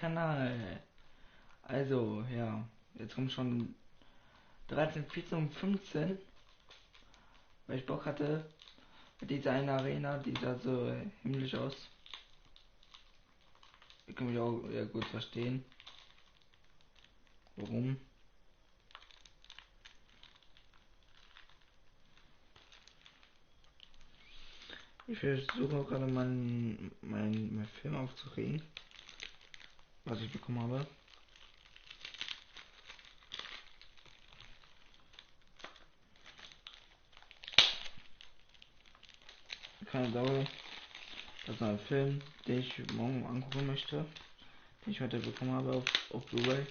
Kanal. Also, ja, jetzt kommt schon 13, 14 und 15, weil ich Bock hatte. Mit dieser eine Arena, die sah so himmlisch aus. Ich kann mich auch ja, gut verstehen. Warum? Ich versuche auch gerade mein Film aufzukriegen, was ich bekommen habe. Keine Sorge, das ist ein Film, den ich morgen angucken möchte, den ich heute bekommen habe auf Blu-ray.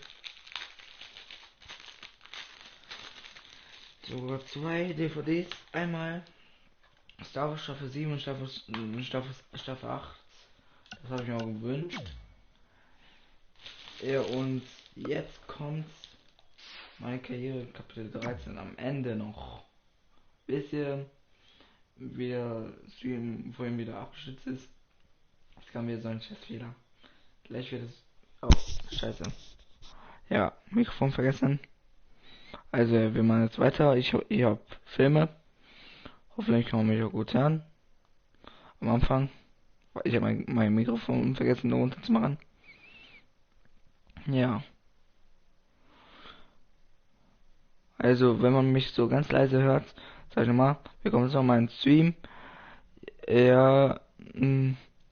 Sogar zwei DVDs, einmal Star Wars Staffel 7 und Staffel 8. Das habe ich mir auch gewünscht. Ja, und jetzt kommt meine Karriere Kapitel 13 am Ende noch. Bis ihr wieder Stream vorhin wieder abgestützt ist. Es kam wieder so ein Scheißfehler. Gleich wird es. Oh, scheiße. Ja, Mikrofon vergessen. Also wir machen jetzt weiter. Ich hab Filme. Hoffentlich kann man mich auch gut hören. Am Anfang. Ich habe mein Mikrofon vergessen runter zu machen. Ja. Also wenn man mich so ganz leise hört, sag ich nochmal, wir kommen jetzt noch mal ins Stream. Ja,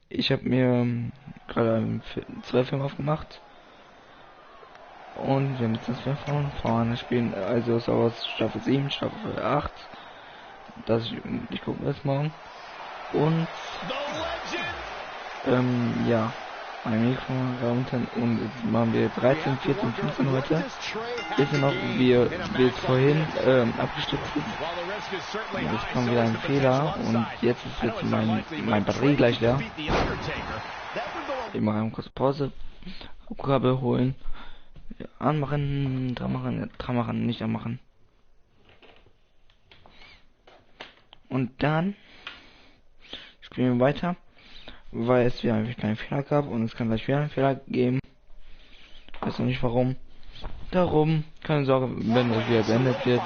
ich habe mir gerade zwei Filme aufgemacht. Und wir haben jetzt das Film von vorne spielen. Also Star Wars Staffel 7, Staffel 8. Ich gucke das morgen. Und ja, mein Mikrofon unten und jetzt machen wir 13, 14, 15 heute. Wissen noch, wie es vorhin abgestürzt ist. Jetzt kommt wieder ein Fehler und jetzt ist mein Batterie gleich leer. Ich mache eine kurze Pause. Kabel holen. Anmachen, dran machen, nicht anmachen. Und dann spielen wir weiter, weil es wieder einfach keinen Fehler gab und es kann gleich wieder einen Fehler geben. Weiß noch nicht warum. Darum, keine Sorge, wenn das wieder beendet wird.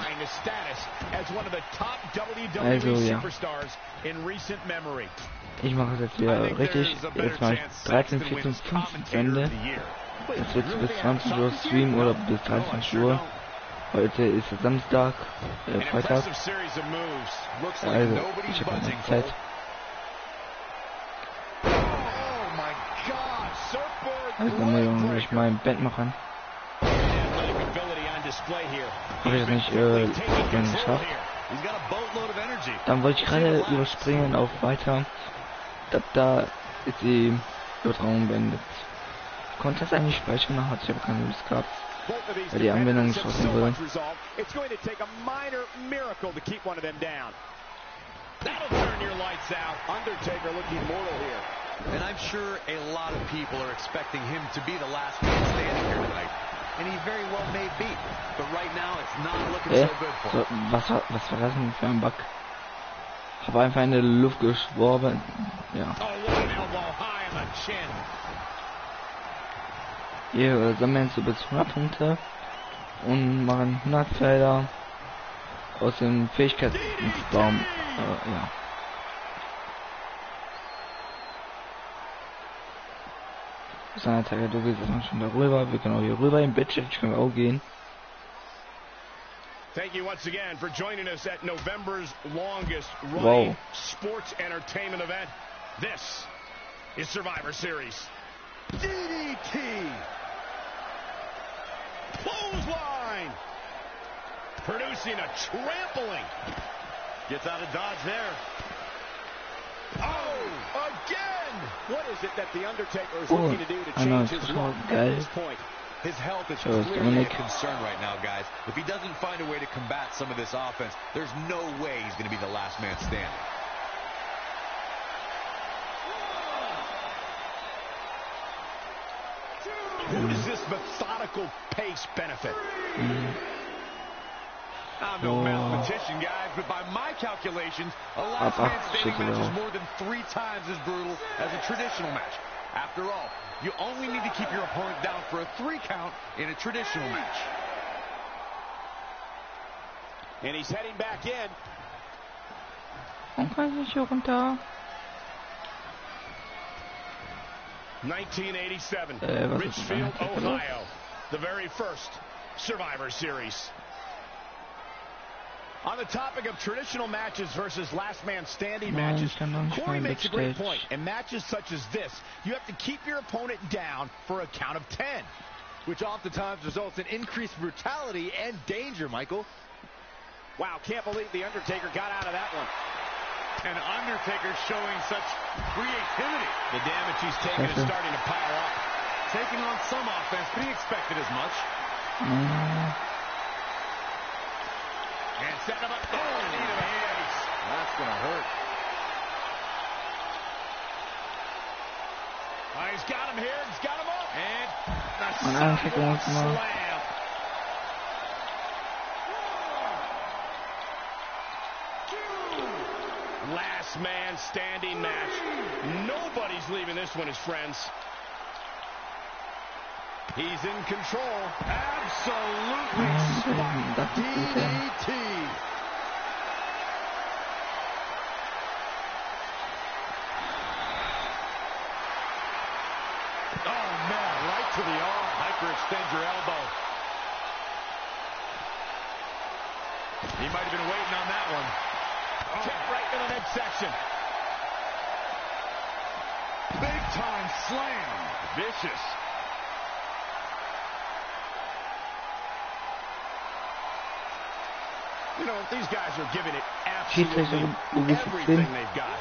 Also ja. Ich mache es jetzt wieder richtig. Jetzt mache ich 13, 14, 15 zu Ende. Es wird bis 20 Uhr streamen oder bis 23 Uhr. Heute ist Samstag, Freitag. Also, ich habe noch Zeit. Also, dann muss ich mein Bett machen. Habe ich das nicht geschafft. Dann wollte ich gerade überspringen auf weiter. Da ist die Übertragung beendet. Konnte das eigentlich speichern, hatte ich aber keine Lust gehabt, weil die Anwendung geschlossen wurde. And I'm sure a lot of people are expecting him to be the last man standing here tonight. And he very well may be. But right now it's not looking so good for him. Was war das denn für ein Bug? Habe einfach in der Luft geschworen. Ja. Wir sammeln so bis 100 Punkte und machen 100 Felder aus dem Fähigkeitsbaum. Ja. Seine Tage, du gehst jetzt schon darüber. Wir können auch hier rüber im Bildschirm können wir auch gehen. Thank you once again for joining us at November's longest running sports entertainment event. This is Survivor Series. DDT. Clothesline. Producing a trampling. Gets out of dodge there. Oh, again! What is it that the Undertaker is looking to do to change his look at this point? His health is clearly a concern right now, guys. If he doesn't find a way to combat some of this offense, there's no way he's going to be the last man standing. Who does this methodical pace benefit? I'm no mathematician, guys, but by my calculations, a last man standing match is more than 3 times as brutal as a traditional match. After all, you only need to keep your opponent down for a 3 count in a traditional match. And he's heading back in. Und kann sich hier runter. 1987, was Richfield, Ohio. The very first Survivor Series. On the topic of traditional matches versus last man standing matches, Corey makes a great point. In matches such as this, you have to keep your opponent down for a count of 10. Which oftentimes results in increased brutality and danger, Michael. Wow, can't believe The Undertaker got out of that one. And Undertaker showing such creativity. The damage he's taking is starting to pile up. Taking on some offense, but he expected as much. And set him up. Oh, knee to the face. That's going to hurt. He's got him here. He's got him up. And sidewalk slam. Last man standing match. Nobody's leaving this one, his friends. He's in control. Absolutely spiked DDT. Oh, man, right to the arm. Hyperextend your elbow. He might have been waiting on that one. Kick right to the midsection. Big time slam. Vicious. You know, these guys are giving it absolutely everything they've got.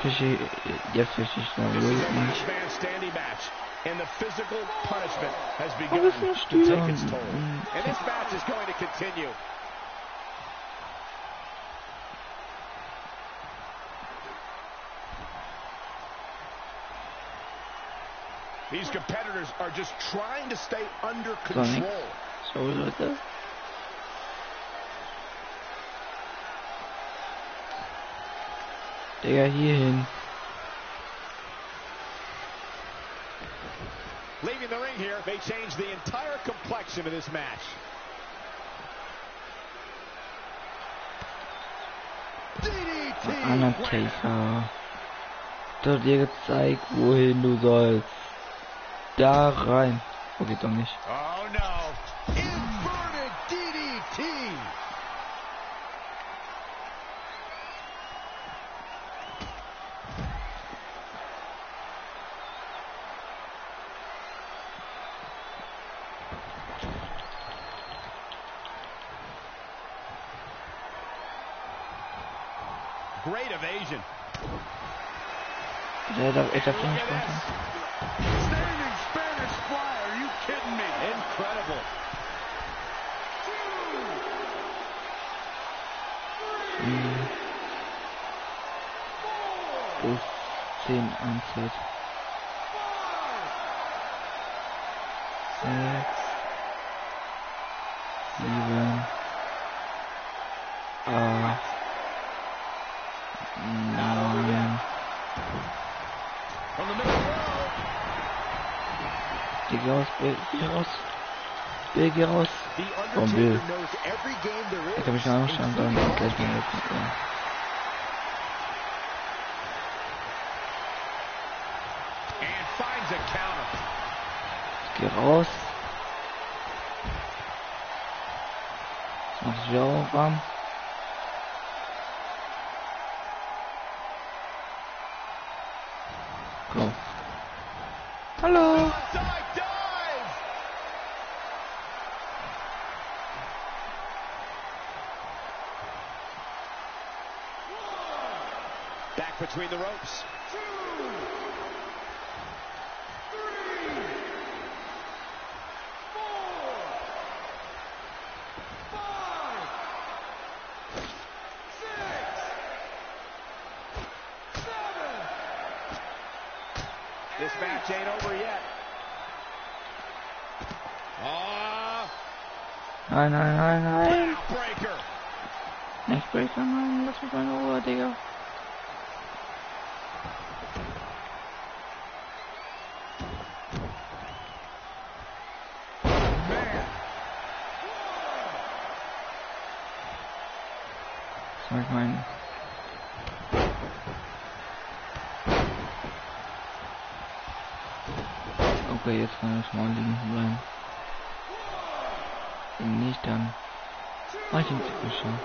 This is a last man standing match, and the physical punishment has begun to take its toll. And this match is going to continue. These competitors are just trying to stay under control. So Leute. Digga, hier hin. Leaving the ring here, they change the entire complexion of this match. DDT. Undertaker. Doch dir gezeigt, wohin du sollst. Da rein. Oh, geht doch nicht. Oh no. Inverted DDT. Great evasion. Der darf nicht runter. Standing Spanish fly, are you kidding me? Incredible. 10 Anzeit. 6, 7, 8, 9. From the middle row. Geh raus, Bill, geh raus. Bill, geh raus. Oh, Bill. Ich hab mich noch angeschaut, dann gleich mal letzten. And finds a counter. Geh raus. Mach ich wieder auch warm. Go. Hallo. Back between the ropes. 2, 3, 4, 5, 6, 7. This match ain't over yet. Nein, nein, nein, nein. Backbreaker. Nicht Breaker, nein, lass mich mal in Ruhe, Digga. was ich meine. Okay, jetzt kann ich mal liegen bleiben. Wenn nicht, dann mach ich ihn schon.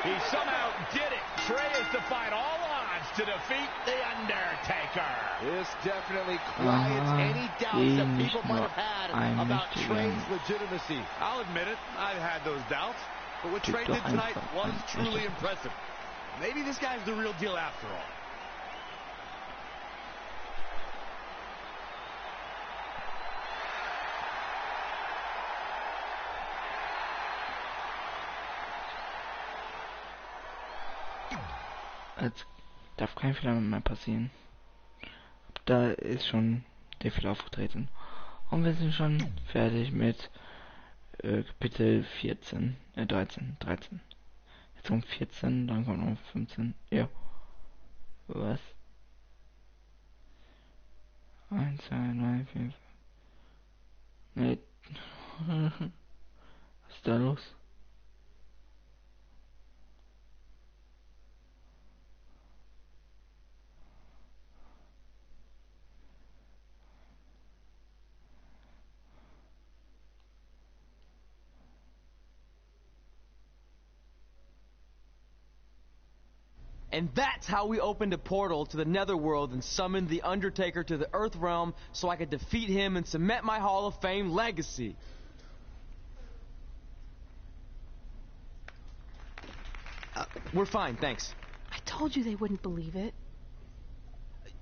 He somehow did it. Trey has defied all odds to defeat The Undertaker. This definitely quiets any doubts that people might have had about Trey's legitimacy. I'll admit it, I've had those doubts. But what Trey did tonight was truly impressive. Maybe this guy's the real deal after all. Jetzt darf kein Fehler mehr passieren. Da ist schon der Fehler aufgetreten. Und wir sind schon fertig mit Kapitel 13. Jetzt kommt 14, dann kommt noch 15. Ja. Was? 1, 2, 3, 4. Nee. Was ist da los? And that's how we opened a portal to the Netherworld and summoned The Undertaker to the Earth Realm so I could defeat him and cement my Hall of Fame legacy. We're fine, thanks. I told you they wouldn't believe it.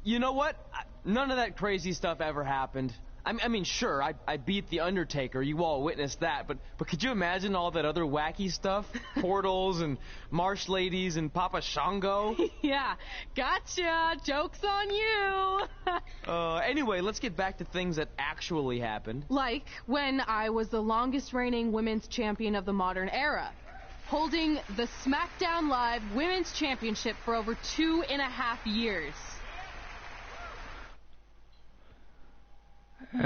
You know what? None of that crazy stuff ever happened. I mean, sure, I beat The Undertaker. You all witnessed that. But could you imagine all that other wacky stuff? Portals and marsh ladies and Papa Shango? Yeah, gotcha. Joke's on you. Anyway, let's get back to things that actually happened. Like when I was the longest reigning women's champion of the modern era, holding the SmackDown Live Women's Championship for over 2.5 years. Wir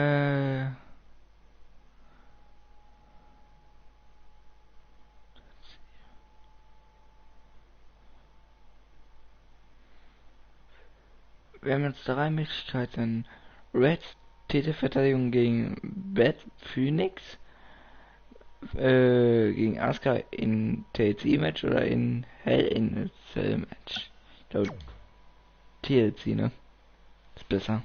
haben jetzt 3 Möglichkeiten. Reds Titelverteidigung gegen Beth Phoenix, gegen Asuka in TLC-Match oder in Hell in a Cell-Match. Ich glaube, TLC, ne? Ist besser.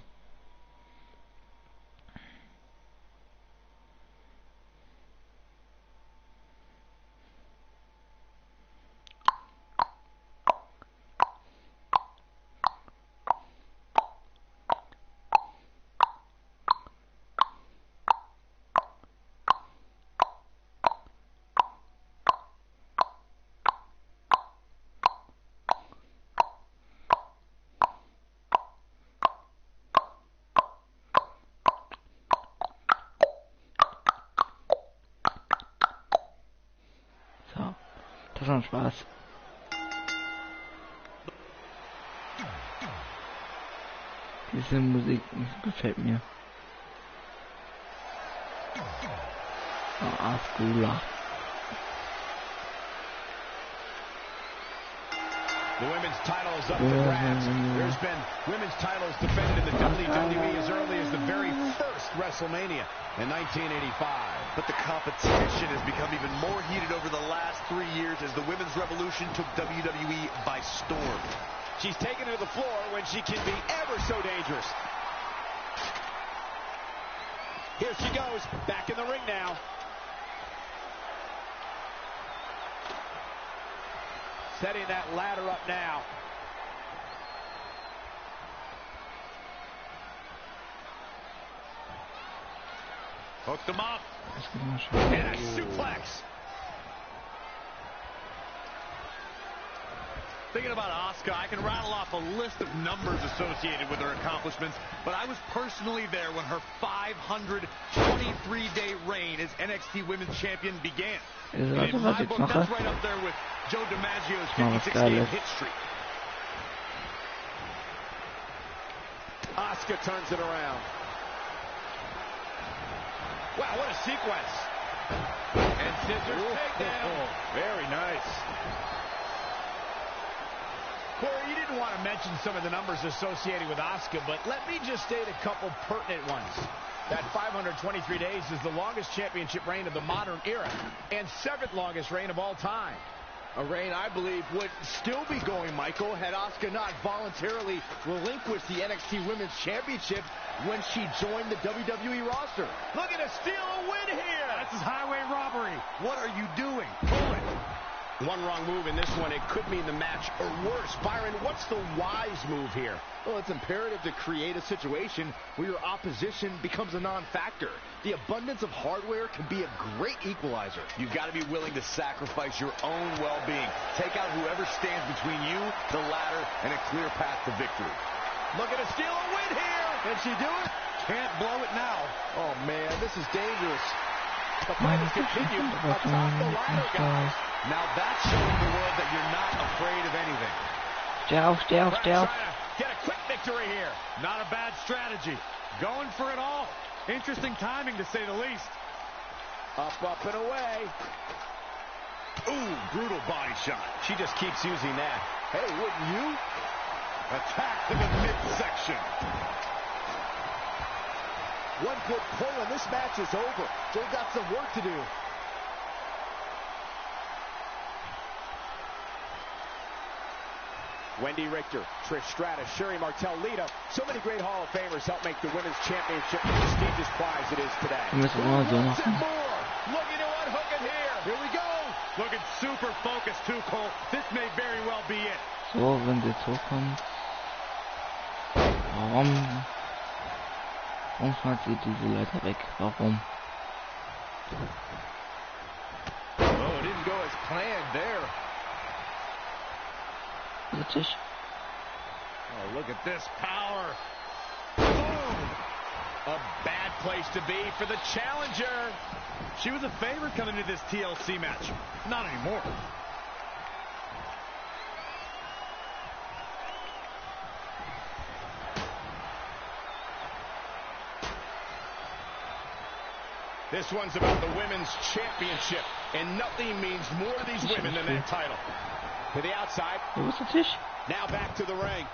Das macht Spaß. Diese Musik gefällt mir. Ascula. The women's title is up for grabs. There's been women's titles defended in the WWE as early as the very first WrestleMania in 1985. But the competition has become even more heated over the last 3 years as the women's revolution took WWE by storm. She's taken to the floor when she can be ever so dangerous. Here she goes, back in the ring now. Setting that ladder up now. Hooked him up. And a suplex. Thinking about Asuka, I can rattle off a list of numbers associated with her accomplishments, but I was personally there when her 523-day reign as NXT Women's Champion began. And in my book, that's right up there with Joe DiMaggio's 56-game hit streak. Asuka turns it around. Wow, what a sequence. And scissors takedown. Very nice. Corey, you didn't want to mention some of the numbers associated with Asuka, but let me just state a couple pertinent ones. That 523 days is the longest championship reign of the modern era and 7th longest reign of all time. A reign, I believe, would still be going, Michael, had Asuka not voluntarily relinquished the NXT Women's Championship when she joined the WWE roster. Look at her steal a win here. This is highway robbery. What are you doing? Pull it. One wrong move in this one, it could mean the match or worse. Byron, what's the wise move here? Well, it's imperative to create a situation where your opposition becomes a non-factor. The abundance of hardware can be a great equalizer. You've got to be willing to sacrifice your own well-being. Take out whoever stands between you, the ladder, and a clear path to victory. Look at her steal a win here. Can she do it? Can't blow it now. Oh, man, this is dangerous. The fight has continued atop the ladder, guys. Now that's showing the world that you're not afraid of anything. Stealth. Trying to get a quick victory here. Not a bad strategy. Going for it all. Interesting timing, to say the least. Up, and away. Ooh, brutal body shot. She just keeps using that. Hey, wouldn't you? Attack to the midsection. One good pull and this match is over. They've got some work to do. Wendy Richter, Trish Stratus, Sherry Martel, Lita. So many great Hall of Famers help make the Women's Championship the prestigious prize it is today. Müssen wir so Wants it machen. more. Looking to unhook it here. Here we go. Looking super focused too, Cole. This may very well be it. So, wenn sie jetzt hochkommt. Warum schmeißt sie diese Leiter weg? Warum? Oh, it didn't go as planned there. Richtig. Oh, look at this power. Boom. A bad place to be for the challenger. She was a favorite coming into this TLC match. Not anymore. This one's about the Women's Championship, and nothing means more to these women than that title. To the outside. Wo ist der Tisch? Now back to the ring.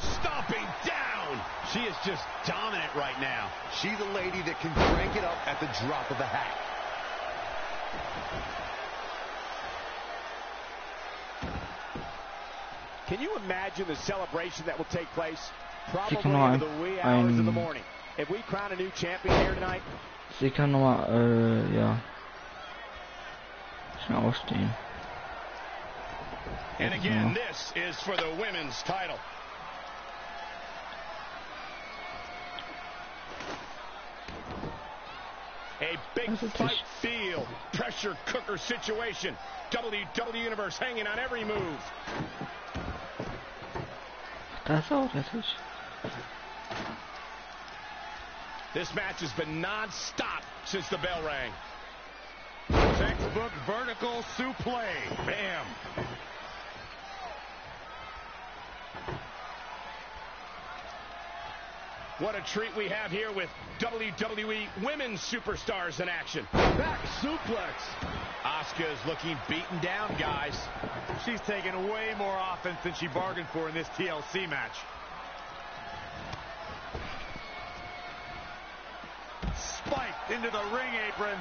Stomping down. She is just dominant right now. She's a lady that can crank it up at the drop of a hat. Can you imagine the celebration that will take place? Probably kann nur into the wee hours of the morning. If we crown a new champion here tonight. Sie kann nochmal, ja. Schnell aufstehen. And again, this is for the women's title. A big fight feel, pressure cooker situation. WWE Universe hanging on every move. Da ist auch der Tisch. This match has been non-stop since the bell rang. Textbook vertical suplex. Bam. What a treat we have here with WWE women's superstars in action. Back suplex. Asuka is looking beaten down, guys. She's taken way more offense than she bargained for in this TLC match. Spiked into the ring apron.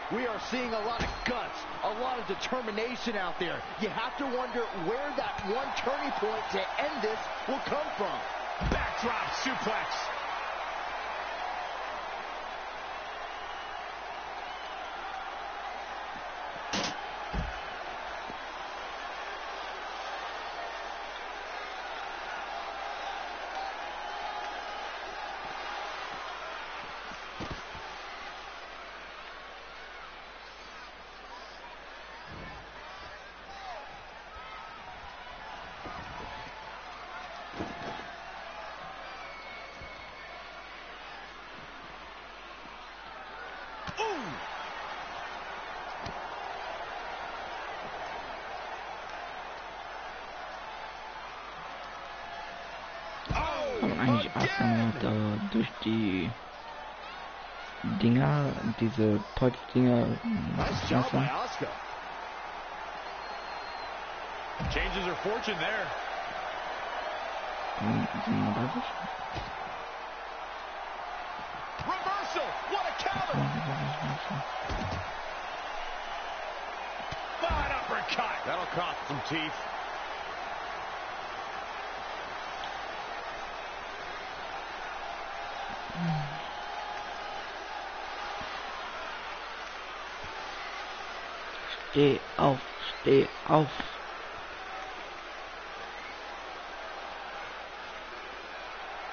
We are seeing a lot of guts, a lot of determination out there. You have to wonder where that one turning point to end this will come from. Backdrop suplex. Kann man eigentlich Asuka da durch die Dinger, diese Polz-Dinger Nice job by Asuka. Changes her fortune there. Reversal! What a counter! Fine uppercut. That'll cost some teeth. Steh auf, steh auf.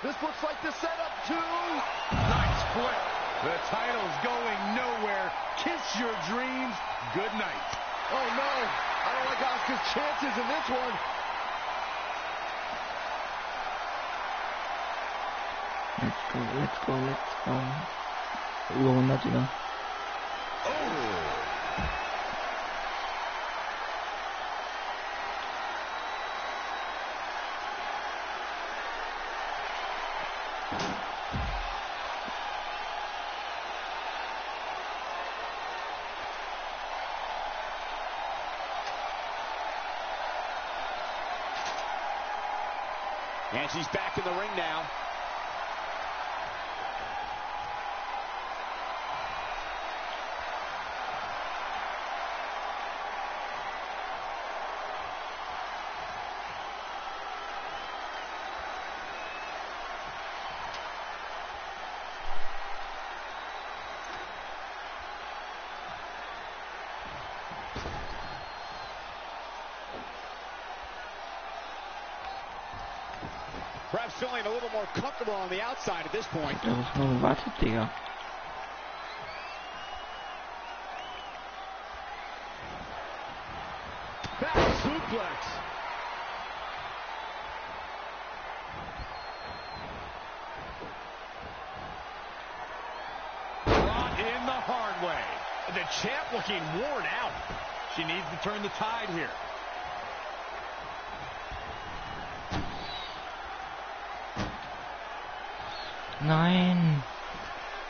This looks like the setup too. Nice flip. The title's going nowhere. Kiss your dreams. Good night. Oh no, I don't like Asuka's chances in this one. Let's go, let's go, let's go. Über 100 wieder. And she's back in the ring now. Perhaps feeling a little more comfortable on the outside at this point. Darauf nur gewartet, Digga. Back suplex. Brought in the hard way. The champ looking worn out. She needs to turn the tide here. Nein.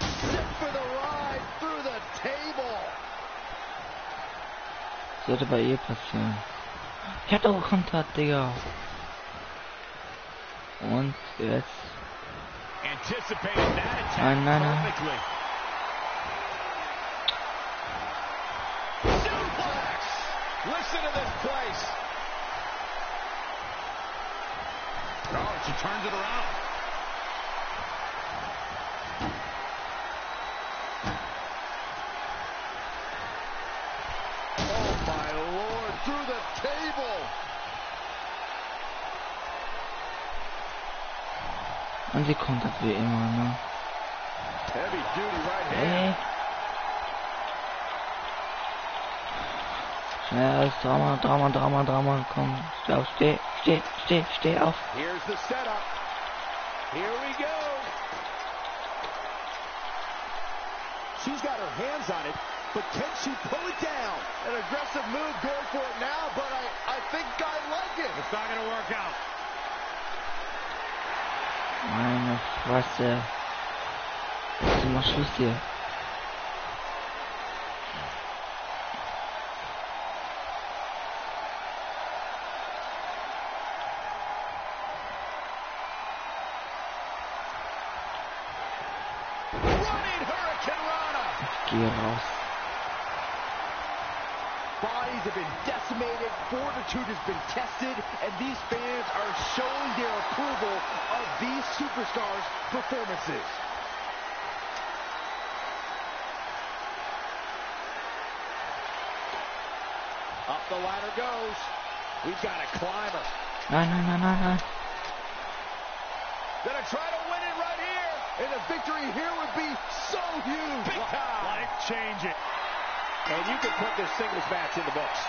Set for the ride through the table. Sollte bei ihr passieren. Ich hab doch gekontert, Digga. Und jetzt. Anticipated that attack Nein, nein, nein. perfectly. Suplex! Listen to this place. Oh, she turns it around. Through the table. Und sie kontert wie immer, ne? Heavy duty right hand. Schnell, Drama, Drama, Drama, Drama. Komm, steh auf. Here's the setup. Here we go. She's got her hands on it, but can she pull it down? An aggressive move going for it now, but I think I like it. It's not going to work out. Meine Fresse. Jetzt mal Schluss hier. Running Hurricane Rana. Ich gehe raus. bodies have been decimated, fortitude has been tested, and these fans are showing their approval of these superstars' performances. Up the ladder goes. We've got a climber. No. Gonna try to win it right here. And a victory here would be so huge. Big time. Life-changing. And you can put this singles match in the books.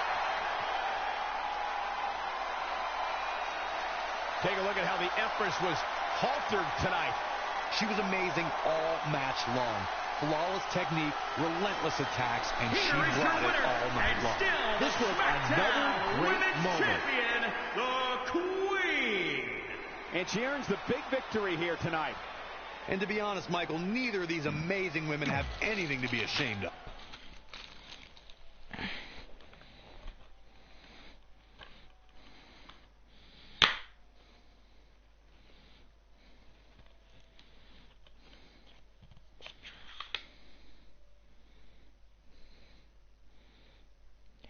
Take a look at how the Empress was haltered tonight. She was amazing all match long. Flawless technique, relentless attacks, and she brought it all night long. This was another great moment. Champion, the Queen. And she earns the big victory here tonight. And to be honest, Michael, neither of these amazing women have anything to be ashamed of.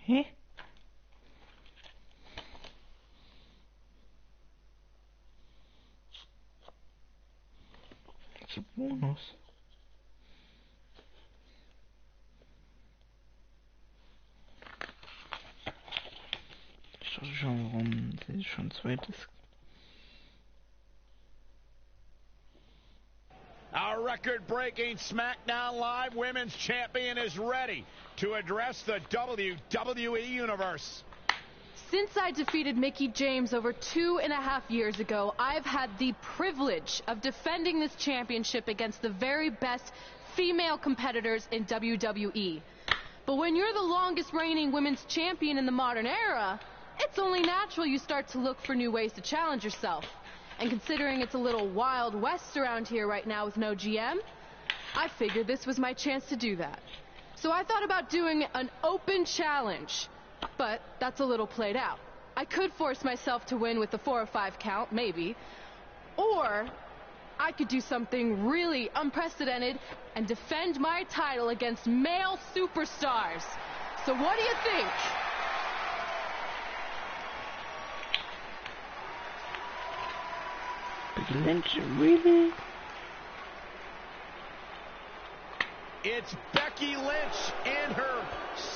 Hä? Welcher Bonus? Ich dachte schon, warum sie schon zweites. Our record-breaking SmackDown Live Women's Champion is ready to address the WWE Universe. Since I defeated Mickie James over 2.5 years ago, I've had the privilege of defending this championship against the very best female competitors in WWE. But when you're the longest reigning women's champion in the modern era, it's only natural you start to look for new ways to challenge yourself. And considering it's a little Wild West around here right now with no GM, I figured this was my chance to do that. So I thought about doing an open challenge, but that's a little played out. I could force myself to win with the 4 or 5 count, maybe, or I could do something really unprecedented and defend my title against male superstars. So what do you think? Lynch, really? It's Becky Lynch and her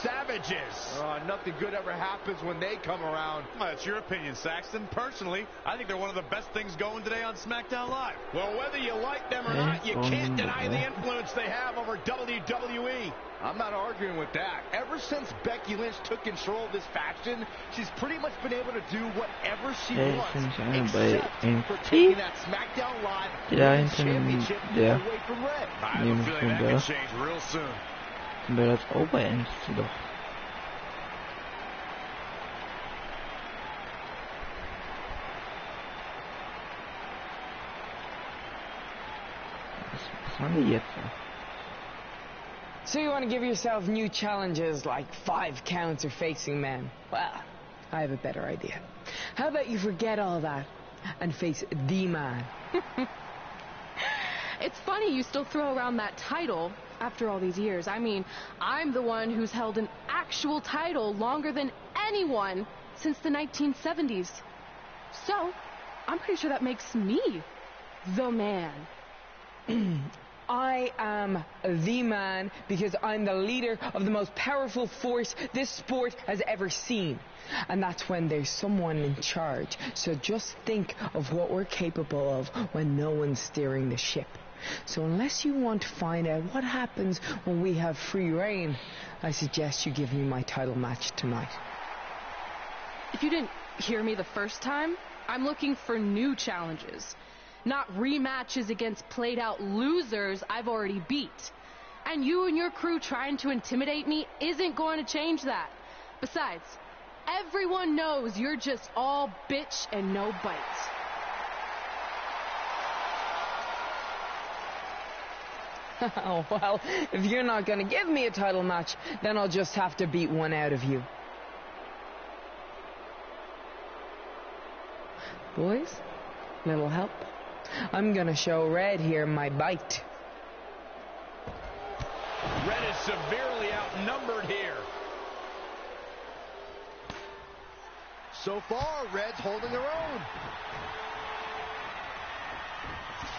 Savages. Nothing good ever happens when they come around. Well, that's your opinion, Saxton. Personally, I think they're one of the best things going today on SmackDown Live. Well, whether you like them or not, you can't deny the influence they have over WWE. I'm not arguing with that. Ever since Becky Lynch took control of this faction, she's pretty much been able to do whatever she wants, except for taking that SmackDown Live Championship away from Red. I have a feeling that can change real soon. Wer das Oberend ist doch. Was waren die jetzt? So you want to give yourself new challenges like 5 counts or facing men? Well, I have a better idea. How about you forget all that and face the man? It's funny you still throw around that title after all these years. I mean, I'm the one who's held an actual title longer than anyone since the 1970s. So, I'm pretty sure that makes me the man. I am the man because I'm the leader of the most powerful force this sport has ever seen. And that's when there's someone in charge. So just think of what we're capable of when no one's steering the ship. So unless you want to find out what happens when we have free reign, I suggest you give me my title match tonight. If you didn't hear me the first time, I'm looking for new challenges. Not rematches against played-out losers I've already beat. And you and your crew trying to intimidate me isn't going to change that. Besides, everyone knows you're just all bitch and no bite. Oh, well, if you're not going to give me a title match, then I'll just have to beat one out of you. Boys, little help? I'm going to show Red here my bite. Red is severely outnumbered here. So far, Red's holding her own.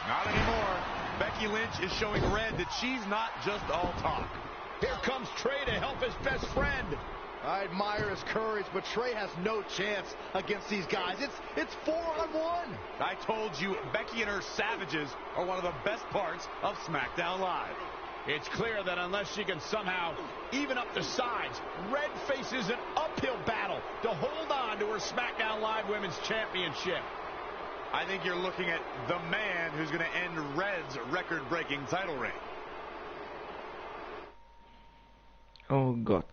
Not anymore. Becky Lynch is showing Red that she's not just all talk. Here comes Trey to help his best friend. I admire his courage, but Trey has no chance against these guys. It's 4-on-1. I told you, Becky and her savages are one of the best parts of SmackDown Live. It's clear that unless she can somehow even up the sides, Red faces an uphill battle to hold on to her SmackDown Live Women's Championship. I think you're looking at the man who's going to end Red's record-breaking title reign. Oh Gott.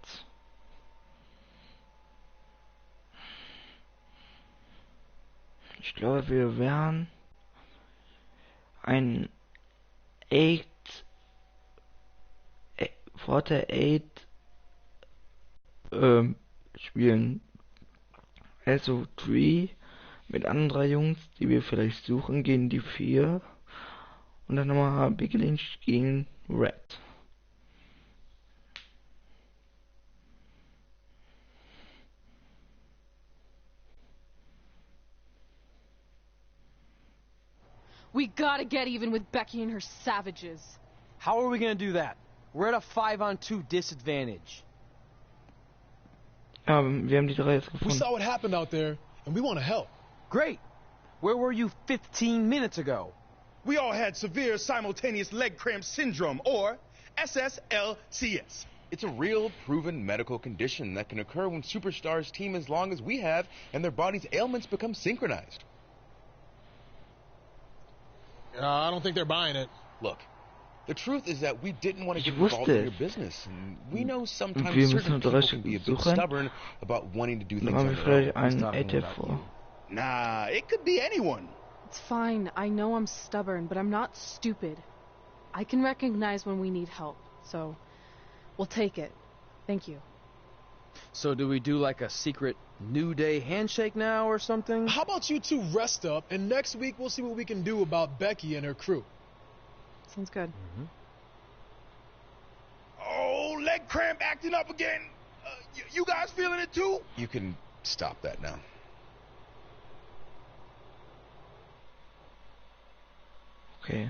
Ich glaube, wir werden ein 8 spielen. Also 3 mit anderen 3 Jungs, die wir vielleicht suchen, gegen die 4. Und dann nochmal Big Lynch gegen Red. We gotta get even with Becky and her savages. How are we gonna do that? We're at a 5-on-2 disadvantage. Ja, wir haben die 3 jetzt We gefunden. saw what happened out there, and we want to help. Great. Where were you 15 minutes ago? We all had severe simultaneous leg cramp syndrome, or SSLCS. It's a real, proven medical condition that can occur when superstars team as long as we have and their body's ailments become synchronized. I don't think they're buying it. Look, the truth is that we didn't want to Ich get involved in wusste your es. business. And we know Wir sometimes müssen certain unsere people Rechte can be a bit suchen. stubborn about wanting to do Dann things machen on wir their own. vielleicht einen talking ATF about vor. Nah, it could be anyone. It's fine. I know I'm stubborn, but I'm not stupid. I can recognize when we need help, so we'll take it. Thank you. So do we do like a secret New Day handshake now or something? How about you two rest up, and next week we'll see what we can do about Becky and her crew. Sounds good. Oh, leg cramp acting up again. You guys feeling it too? You can stop that now. Okay.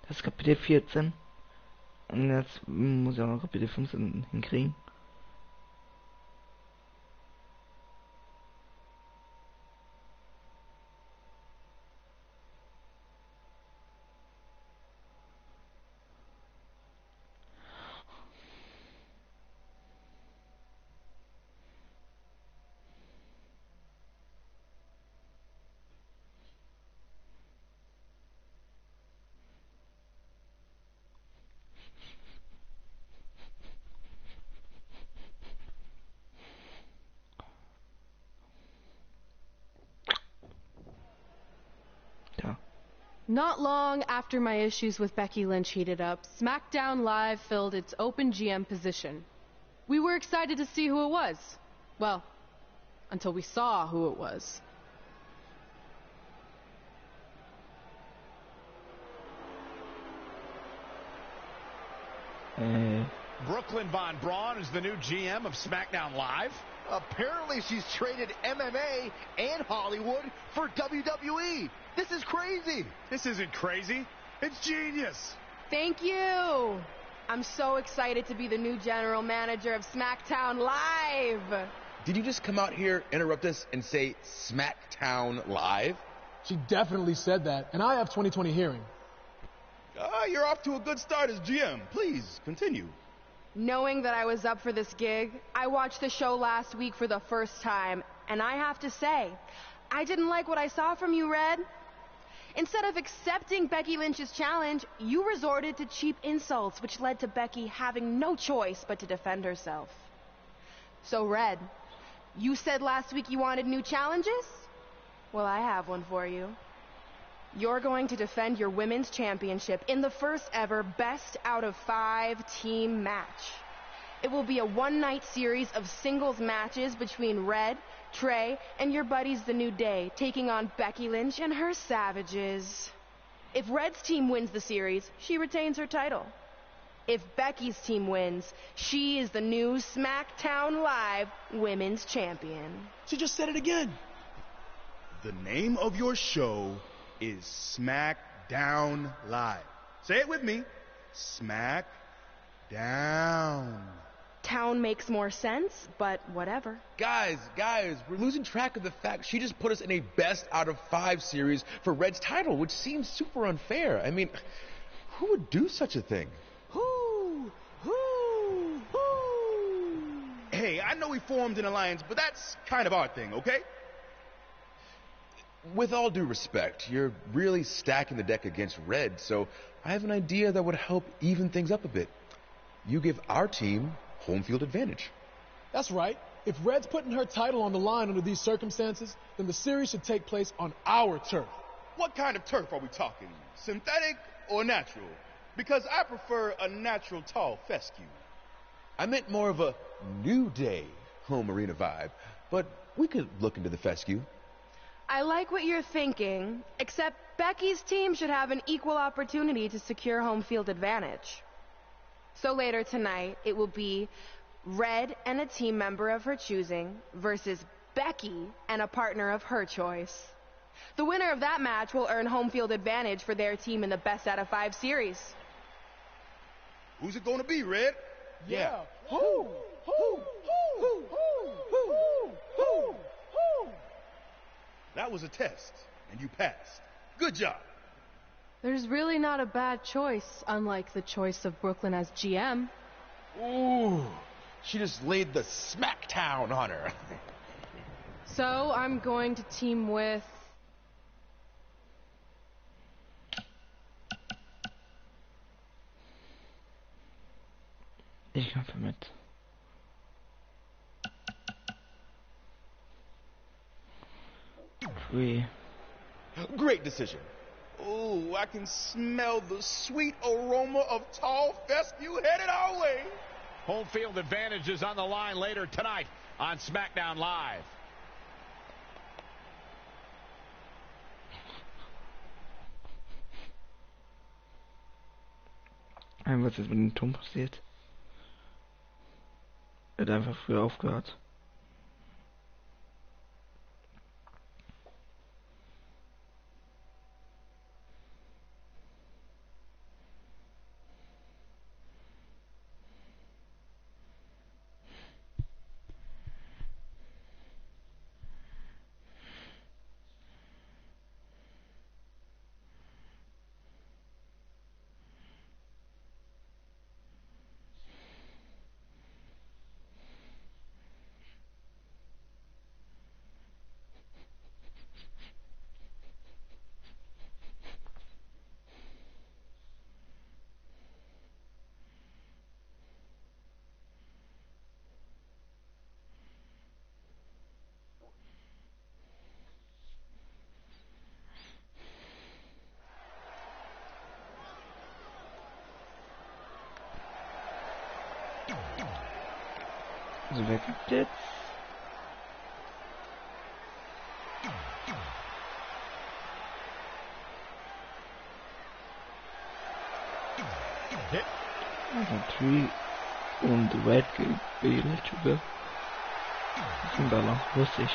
Das ist Kapitel 14. Und jetzt muss ich auch noch Kapitel 15 hinkriegen. Ja. Not long after my issues with Becky Lynch heated up, SmackDown Live filled its open GM position. We were excited to see who it was. Well, until we saw who it was. Brooklyn Von Braun is the new GM of SmackDown Live. Apparently she's traded MMA and Hollywood for WWE. This is crazy. This isn't crazy. It's genius. Thank you. I'm so excited to be the new general manager of SmackDown Live. Did you just come out here, interrupt us, and say SmackDown Live? She definitely said that, and I have 20/20 hearing. You're off to a good start as GM. Please, continue. Knowing that I was up for this gig, I watched the show last week for the first time, and I have to say, I didn't like what I saw from you, Red. Instead of accepting Becky Lynch's challenge, you resorted to cheap insults, which led to Becky having no choice but to defend herself. So, Red, you said last week you wanted new challenges? Well, I have one for you. You're going to defend your women's championship in the first ever best out of 5 team match. It will be a one-night series of singles matches between Red, Trey, and your buddies The New Day, taking on Becky Lynch and her savages. If Red's team wins the series, she retains her title. If Becky's team wins, she is the new SmackDown Live Women's Champion. She just said it again. The name of your show is SmackDown Live. Say it with me. SmackDown. Town makes more sense, but whatever. Guys, we're losing track of the fact she just put us in a best out of 5 series for Red's title, which seems super unfair. I mean, who would do such a thing? Hey, I know we formed an alliance, but that's kind of our thing, okay? With all due respect, you're really stacking the deck against Red, so I have an idea that would help even things up a bit. You give our team home field advantage. That's right. If Red's putting her title on the line under these circumstances, then the series should take place on our turf. What kind of turf are we talking? Synthetic or natural? Because I prefer a natural tall fescue. I meant more of a New Day home arena vibe, but we could look into the fescue. I like what you're thinking, except Becky's team should have an equal opportunity to secure home field advantage. So later tonight, it will be Red and a team member of her choosing versus Becky and a partner of her choice. The winner of that match will earn home field advantage for their team in the best out of 5 series. Who's it going to be, Red? Yeah. Who? That was a test, and you passed. Good job. There's really not a bad choice, unlike the choice of Brooklyn as GM. Ooh, she just laid the smackdown on her. So I'm going to team with... Ich kämpfe mit. Great decision. Ooh, I can smell the sweet aroma of tall fescue headed our way. Home field advantage is on the line later tonight on SmackDown Live. Was ist mit dem Ton passiert? Er hat einfach früher aufgehört. Also wer gibt jetzt? Natürlich und Red gewählt über Baller, wusste ich.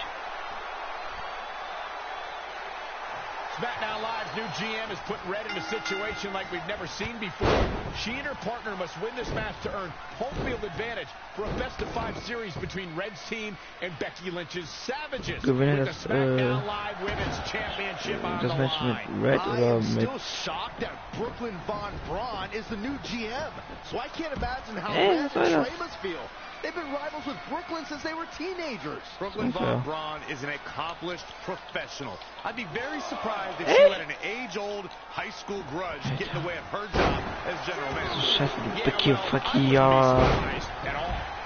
SmackDown Live's new GM has put Red in a situation like we've never seen before. She and her partner must win this match to earn home field advantage for a best-of-5 series between Red's team and Becky Lynch's Savages. Gewinne das SmackDown Live Women's Championship on the Match line. mit Red oder mit... Still shocked that Brooklyn Von Braun is the new GM. So I can't imagine how Red and Trey must feel. They've been rivals with Brooklyn since they were teenagers. Brooklyn Von Braun is an accomplished professional. I'd be very surprised if she let an age-old high school grudge get in the way of her job as general manager. Scheiße, du Becky-Verkehr.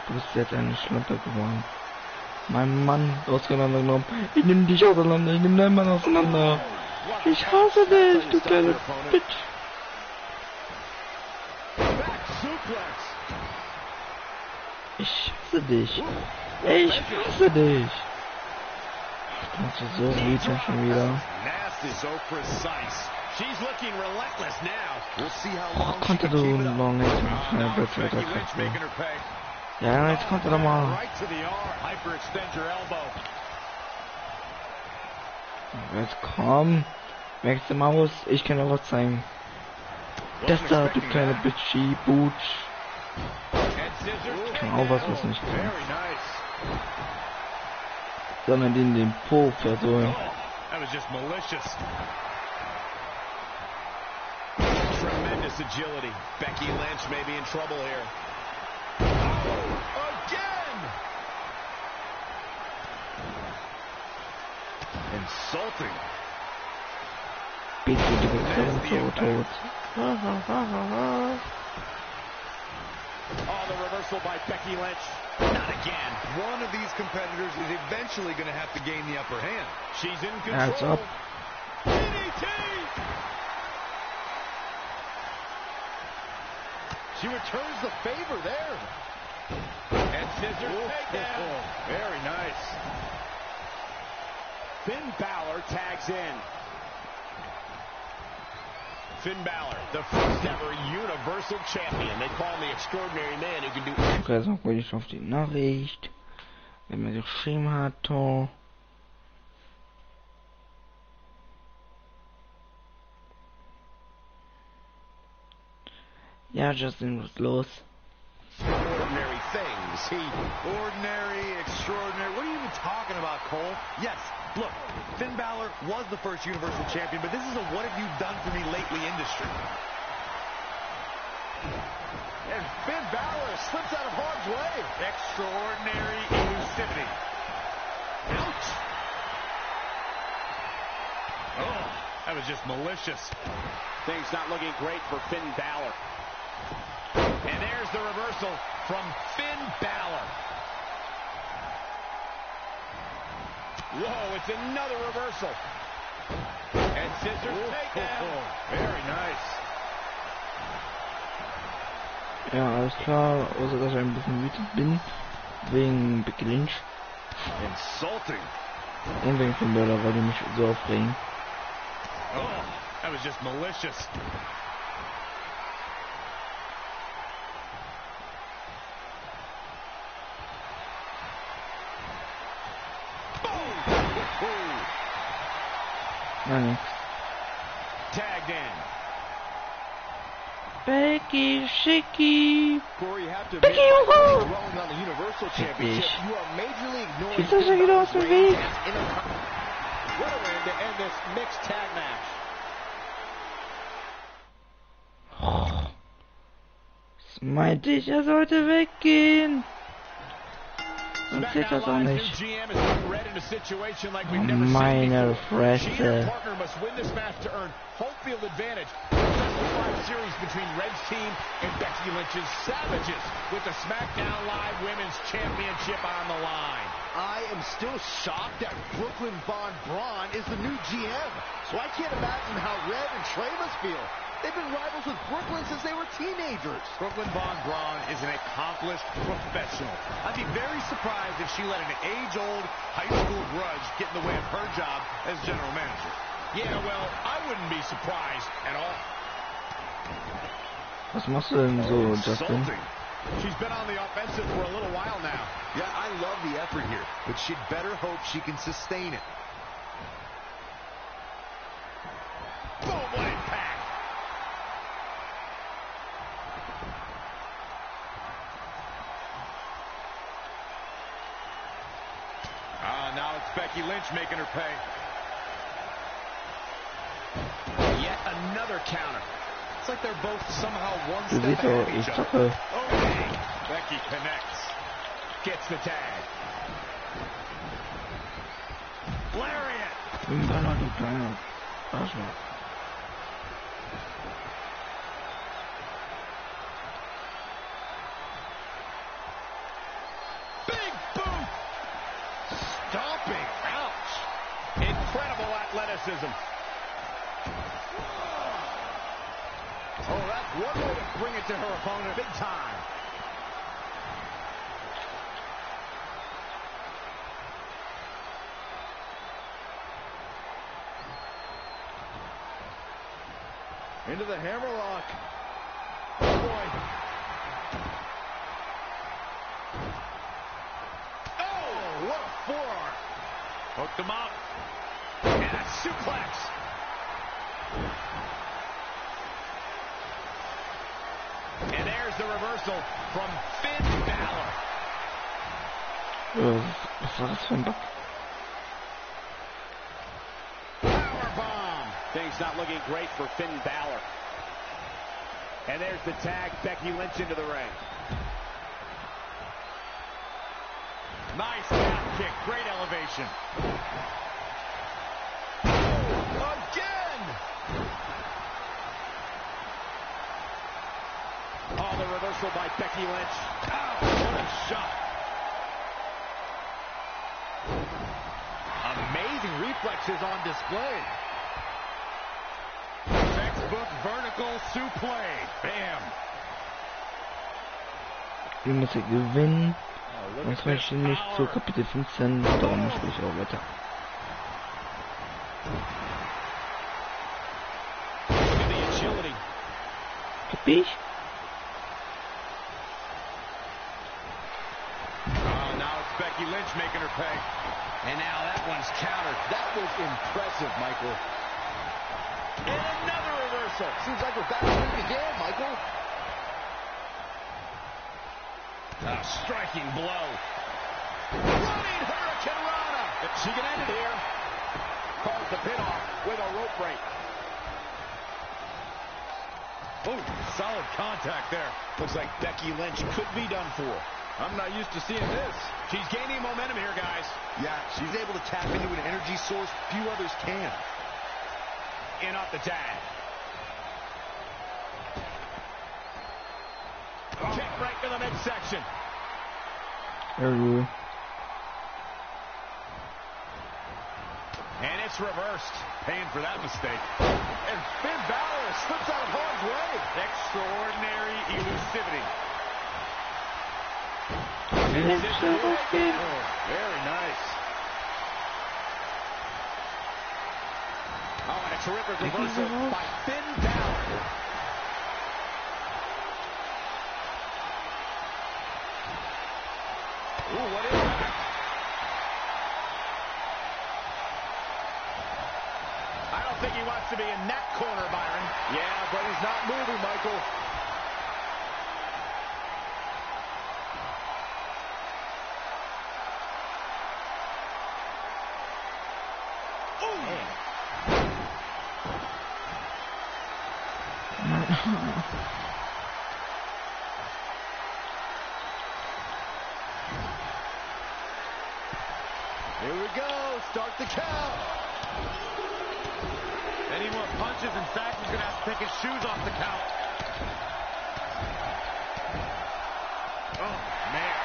Du bist jetzt ein Schlampe geworden. Mein Mann auseinandergenommen. Ich nehm dich auseinander, ich nehm deinen Mann auseinander. Ich hasse dich, du kleine Bitch. Ich hasse dich. Ich hasse dich. Das ist so wütend schon wieder. Nasty, so precise. She's looking relentless now. We'll see how long she Konnte can du keep it up. noch nicht Now schnell it's Becky Lynch besser. making her pay. Ja, jetzt kommt er doch mal. Right to the arm. Hyperextend your elbow. Jetzt komm. Wechsel Maus. Ich kann dir was zeigen. Das da, du kleine Bitchy Booch. Kann auch was nicht kann. Very nice. Sondern den Po versohlen. That was just malicious. Tremendous agility. Becky Lynch may be in trouble here. Again! Insulting. Bitte, du bist tot. Oh, the reversal by Becky Lynch. Not again. One of these competitors is eventually going to have to gain the upper hand. She's in That's control. up. DDT! She returns the favor there. And scissors takedown. Very nice. Finn Balor tags in. Finn Balor, the first ever Universal Champion. They call him the extraordinary man who can do anything. Okay, jetzt noch ruhig auf die Nachricht. Wer mir geschrieben hat. Ja, Justin, was los? Ordinary things. Ordinary, extraordinary. What are you even talking about, Cole? Yes, look, Finn Balor was the first Universal Champion, but this is a what have you done for me lately industry. And Finn Balor slips out of harm's way. Extraordinary elusivity. Ouch. Oh, that was just malicious. Things not looking great for Finn Balor. And there's the reversal from Finn Balor. Whoa, it's another reversal. And scissors takedown. Very nice. Ja, alles klar. Außer, dass ich ein bisschen wütend bin. Wegen Becky Lynch. Insulting. Und wegen Finn Balor, weil die mich so aufregen. Oh, that was just malicious. Nein. Tagged in. Becky, Schicky. Corey, you have to Becky, dwelling on the Universal Championship. You are majorly ignoring Ist das schon wieder aus dem Weg? What a way to end this mixed tag match. Das meinte ich, er sollte weggehen. Sonst geht das auch nicht. Meine Fresse. Series between Red's team and Becky Lynch's Savages with the SmackDown Live Women's Championship on the line. I am still shocked that Brooklyn Von Braun is the new GM. So I can't imagine how Red and Trey must feel. They've been rivals with Brooklyn since they were teenagers. Brooklyn Von Braun is an accomplished professional. I'd be very surprised if she let an age-old high school grudge get in the way of her job as general manager. Yeah, well, I wouldn't be surprised at all. Was machst du denn so, Justin? She's been on the offensive for a little while now. Yeah, I love the effort here, but she'd better hope she can sustain it. Boom, what impact! Now it's Becky Lynch making her pay. Yet another counter. It's like they're both somehow one step ahead of each other. Okay. Becky connects. Gets the tag. Lariat. Big boot. Stomping. Ouch. Incredible athleticism. Oh, that's one way to bring it to her opponent. Big time. Into the hammerlock. Oh, boy. Oh, what a forearm. Hooked him up. And a suplex. And there's the reversal from Finn Balor. Was war das für ein Bug? Powerbomb. Things not looking great for Finn Balor. And there's the tag, Becky Lynch into the ring. Nice calf kick, great elevation. Again! Oh, the reversal by Becky Lynch. Ow, what a shot. Amazing reflexes on display. Textbook vertical suplex. Bam. Wir müssen gewinnen. Sonst möchte ich nicht zu Kapitel 15. Darum spiele ich auch weiter. Kapitel? Oh, now it's Becky Lynch making her pay. And now that one's countered. That was impressive, Michael. And another reversal. Seems like we're back to it again, Michael. A striking blow. Running Hurricane Rana. She can end it here. Calls the pin off with a rope break. Oh, solid contact there. Looks like Becky Lynch could be done for. I'm not used to seeing this. She's gaining momentum here, guys. Yeah, she's able to tap into an energy source few others can. In off the tag. Kick right to the midsection. Hello. And it's reversed. Paying for that mistake. And Finn Balor slips out of harm's way. Extraordinary elusivity. Oh, very nice. Oh, and a terrific reversal by Finn Balor. Ooh, what impact. I don't think he wants to be in that corner, Byron. Yeah, but he's not moving, Michael. Here we go. Start the count. Any more punches and Saxon's going to have to take his shoes off the count. Oh, man.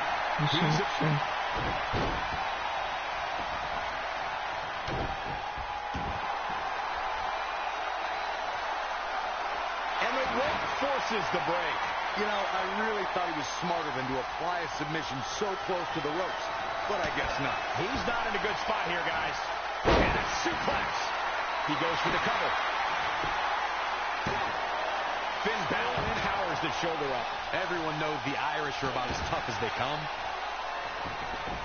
And the rope forces the break. You know, I really thought he was smarter than to apply a submission so close to the ropes. But I guess not. He's not in a good spot here, guys. And a suplex. He goes for the cover. Finn Balor powers the shoulder up. Everyone knows the Irish are about as tough as they come.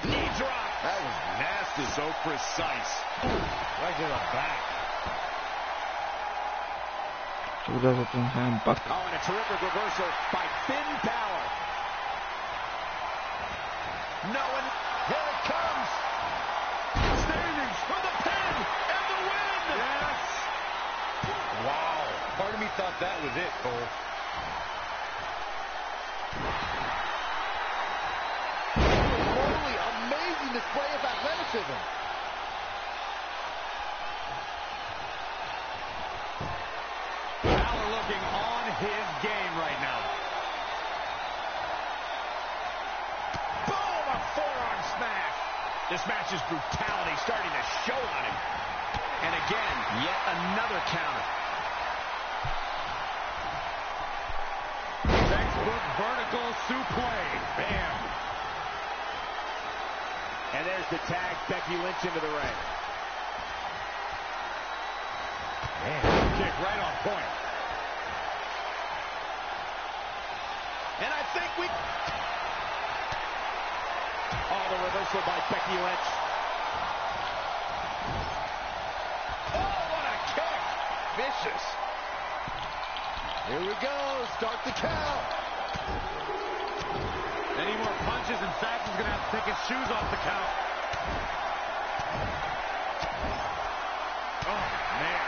Knee drop. That was nasty. So precise. Right to the back. So that's it in hand back. Oh, and a terrific reversal by Finn Balor. No, and here it comes. Standing for the pin and the win. Yes. Wow. Part of me thought that was it, Cole. Holy, amazing display of athleticism. Balor looking on his game right now. Boom, a forearm smash. This match's brutality starting to show on him. And again, yet another counter. Textbook vertical suplex. Bam. And there's the tag, Becky Lynch into the ring. Man, kick right on point. And I think we... Oh, the reversal by Becky Lynch. Oh, what a kick. Vicious. Here we go. Start the count. Any more punches and Saxon's going to have to take his shoes off the count. Oh, man.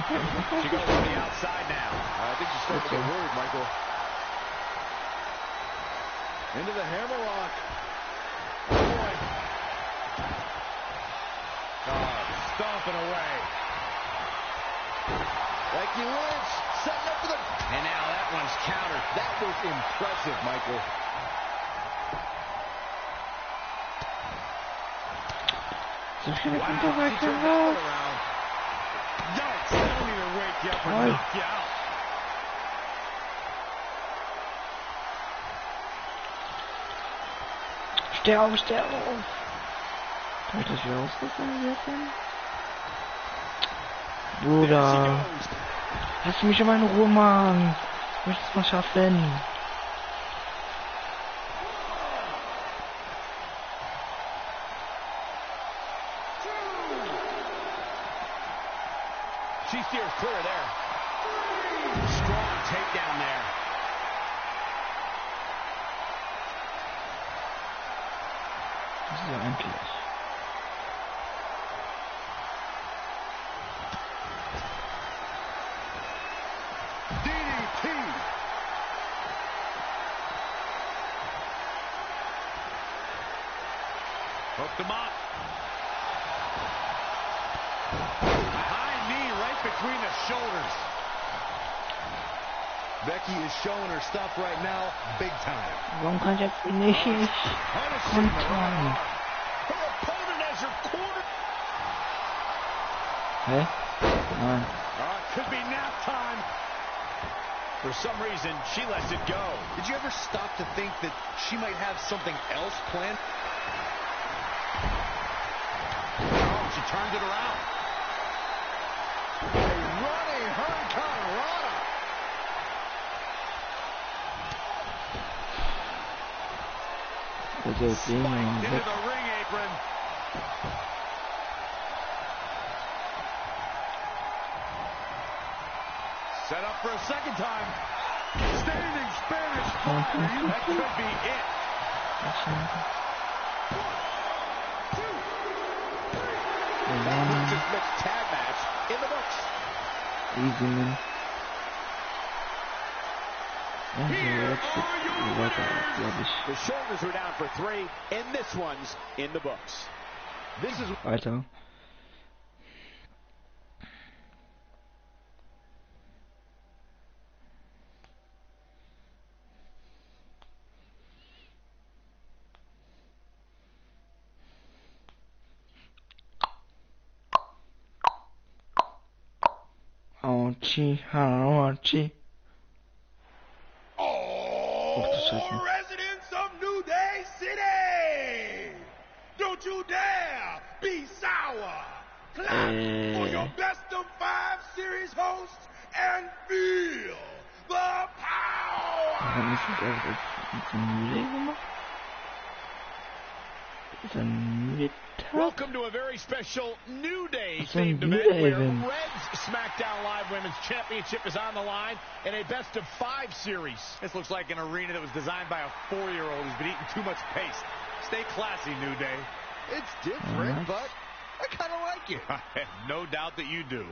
She goes to the outside now. I think she's starting to get worried, Michael. Into the hammerlock. Oh, boy. Stomping away. Becky Lynch setting up for the... And now that one's countered. That was impressive, Michael. So she Wow, she turned that around. Yikes, that don't either wake you up or knock you out. Steh auf, steh auf. Kann ich das wieder ausrüsten jetzt? Bruder. Lass mich aber in Ruhe, Mann. Ich möchte es mal schaffen. She steers clear of there. Strong takedown there. Das ist ja endlich. DDT. Hooked him up. High knee right between the shoulders. Becky is showing her stuff right now, big time. Warum kann ich jetzt nicht kontern? Her opponent has her corner. Hä? Nein. Could be nap time. For some reason, she lets it go. Did you ever stop to think that she might have something else planned? Oh, she turned it around. A running hurricanrana. Spiked into the ring apron. Set up for a second time. Standing Spanish fly. That could be it. 1, 2, 3. That puts this mixed tag match in the books. Easy, man. The shoulders are down for 3, and this one's in the books. This is weiter. Hachi. Oh, residents of New Day City! Don't you dare be sour! Clap for your best of 5 series hosts and feel the power! Welcome to a very special New Day themed event where Red's SmackDown Live Women's Championship is on the line in a best of 5 series. This looks like an arena that was designed by a 4-year-old who's been eating too much paste. Stay classy, New Day. It's different, but I kind of like it. I have no doubt that you do.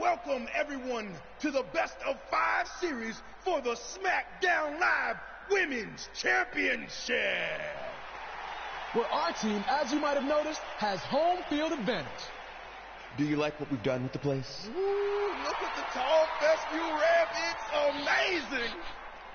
Welcome, everyone, to the best of 5 series for the SmackDown Live Women's Championship. Where our team, as you might have noticed, has home field advantage. Do you like what we've done with the place? Ooh, look at the tall fescue ramp. It's amazing.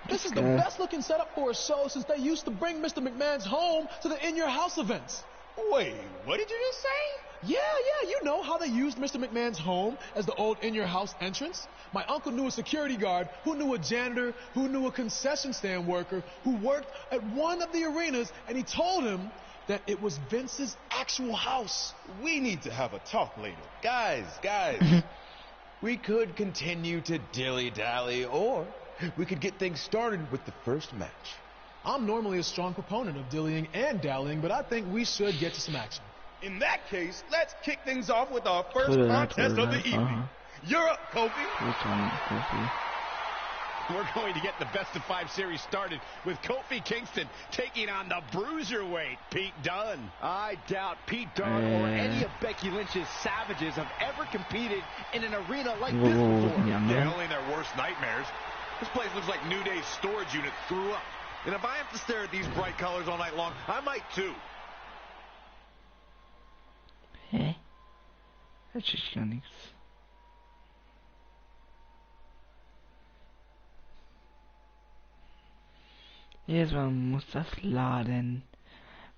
This is the best looking setup for a show since they used to bring Mr. McMahon's home to the In Your House events. Wait, what did you just say? Yeah, you know how they used Mr. McMahon's home as the old In Your House entrance? My uncle knew a security guard, who knew a janitor, who knew a concession stand worker, who worked at one of the arenas, and he told him that it was Vince's actual house. We need to have a talk later. Guys, we could continue to dilly-dally, or we could get things started with the first match. I'm normally a strong proponent of dillying and dallying, but I think we should get to some action. In that case, let's kick things off with our first contest of the evening. You're up, Kofi. We're going to get the best-of-5 series started with Kofi Kingston taking on the bruiserweight Pete Dunne. I doubt Pete Dunne or any of Becky Lynch's savages have ever competed in an arena like this before. Yeah, only their worst nightmares. This place looks like New Day's storage unit threw up. And if I have to stare at these bright colors all night long, I might too. Hä? Das ist ja nichts. Jedes Mal muss das laden.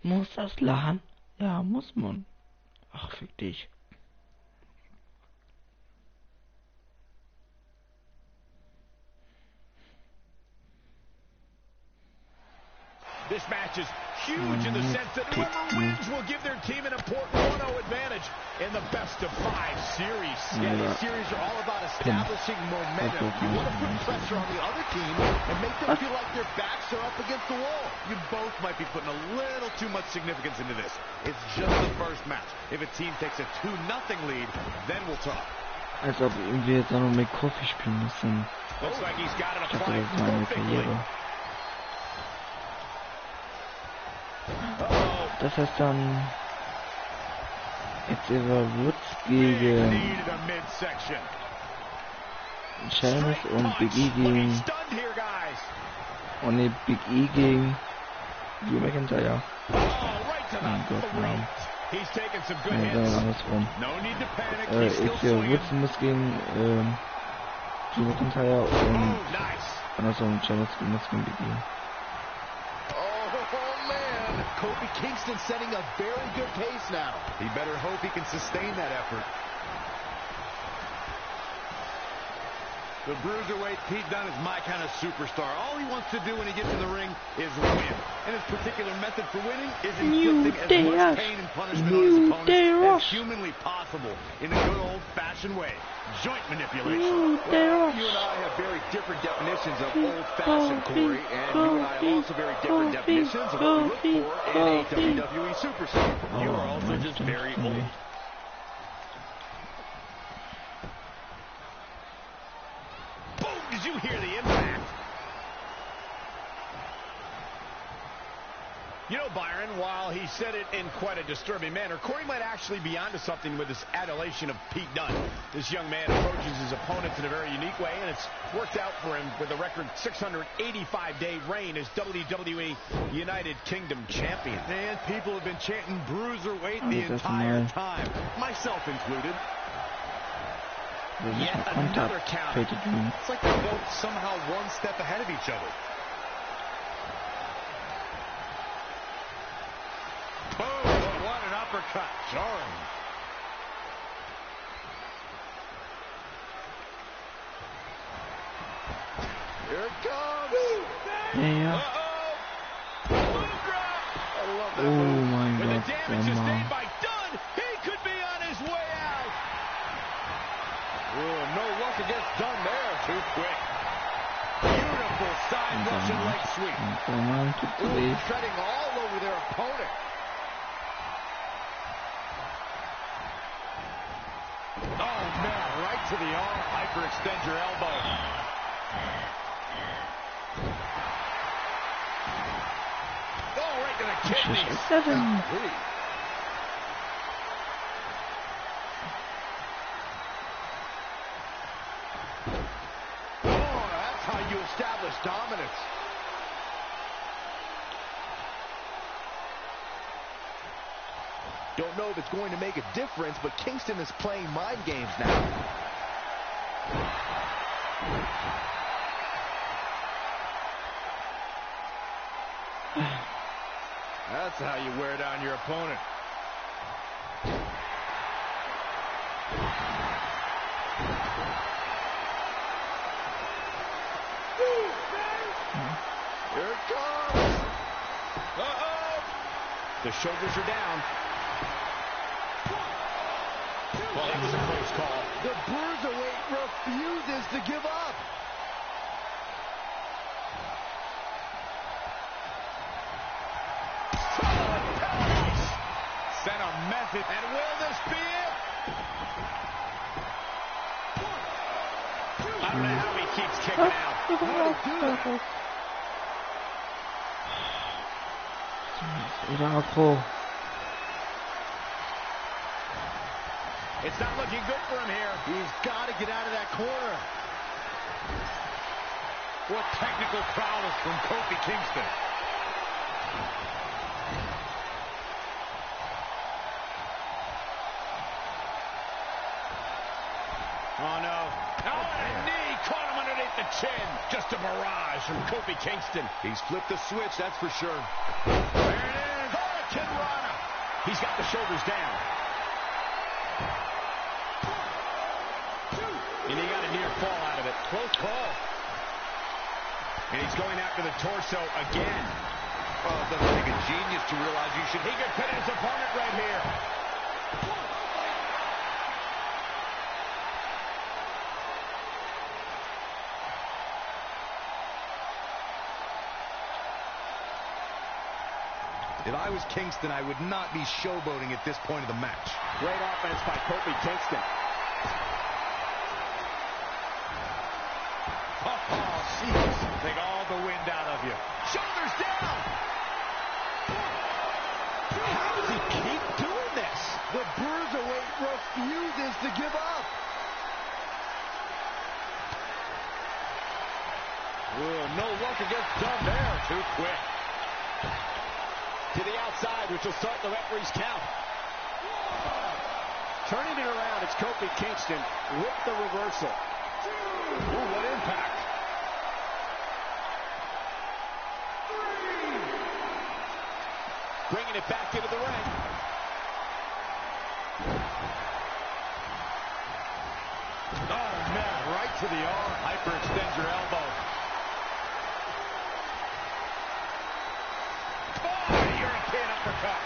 Muss das laden? Ja, muss man. Ach, fick dich. This match is huge in the sense that whoever wins will give their team an important 1-0 advantage in the best-of-5 series. Yeah, these series are all about establishing momentum. You want to put pressure on the other team and make them feel like their backs are up against the wall. You both might be putting a little too much significance into this. It's just the first match. If a team takes a 2-0 lead, then we'll talk. Als ob wir jetzt auch noch mit Kofi spielen müssen. Looks like he's got it Ich dachte, applied das ist meine perfectly. Karriere. Das heißt dann jetzt über Woods gegen Sheamus und Big E gegen Big E gegen Drew McIntyre. Mein Gott, nein. Nein, sagen wir andersrum. Woods muss gegen Drew McIntyre und andersrum Sheamus muss gegen Big E. Kofi Kingston setting a very good pace now. He better hope he can sustain that effort. The bruiserweight Pete Dunne is my kind of superstar. All he wants to do when he gets in the ring is win. And his particular method for winning is inflicting as much pain and punishment on his opponents as humanly possible in a good old-fashioned way. Joint manipulation. Well, you and I have very different definitions of old-fashioned, Corey, and you and I have also very different definitions of what we look for in a WWE superstar. You are also just very old. Boom! Did you hear the impact? You know, Byron, while he said it in quite a disturbing manner, Corey might actually be onto something with this adulation of Pete Dunne. This young man approaches his opponents in a very unique way, and it's worked out for him with a record 685-day reign as WWE United Kingdom champion. And people have been chanting bruiserweight the entire time, myself included. Yet another count. It's like they're both somehow one step ahead of each other. Boom! What an uppercut. Jarring. Here it comes. Yeah. I love that Oh move. my With God, the damage sustained by Dunne, he could be on his way out. Ooh, no luck against Dunne there. Too quick. Beautiful side Russian leg sweep. Ooh, treading all over their opponent. Oh, man, right to the arm. Hyperextend your elbow. Oh, right to the kidneys. Oh, that's how you establish dominance. Don't know if it's going to make a difference, but Kingston is playing mind games now. That's how you wear down your opponent. Here it comes. Uh-oh. The shoulders are down. Well, that was a close call. The bruiserweight refuses to give up. it. And will this be it? I don't know how he keeps kicking out. How did he do that? It's not looking good for him here. He's got to get out of that corner. What technical prowess from Kofi Kingston. Oh, no. Oh, and a knee caught him underneath the chin. Just a barrage from Kofi Kingston. He's flipped the switch, that's for sure. There it is. Hurricane Rana. He's got the shoulders down. And he got a near fall out of it. Close call. And he's going after the torso again. Oh, it doesn't take a genius to realize you should. He could pin his opponent right here. If I was Kingston, I would not be showboating at this point of the match. Great offense by Kofi Kingston. Oh, jeez. Take all the wind out of you. Shoulders down. How does he keep doing this? The Bruiserweight refuses to give up. No luck against Dunn there. Too quick. To the outside, which will start the referee's count. Turning it around, it's Kofi Kingston with the reversal. Ooh, what impact. Bringing it back into the ring. Oh, man, right to the arm. Hyperextend your elbow. Oh, European uppercut.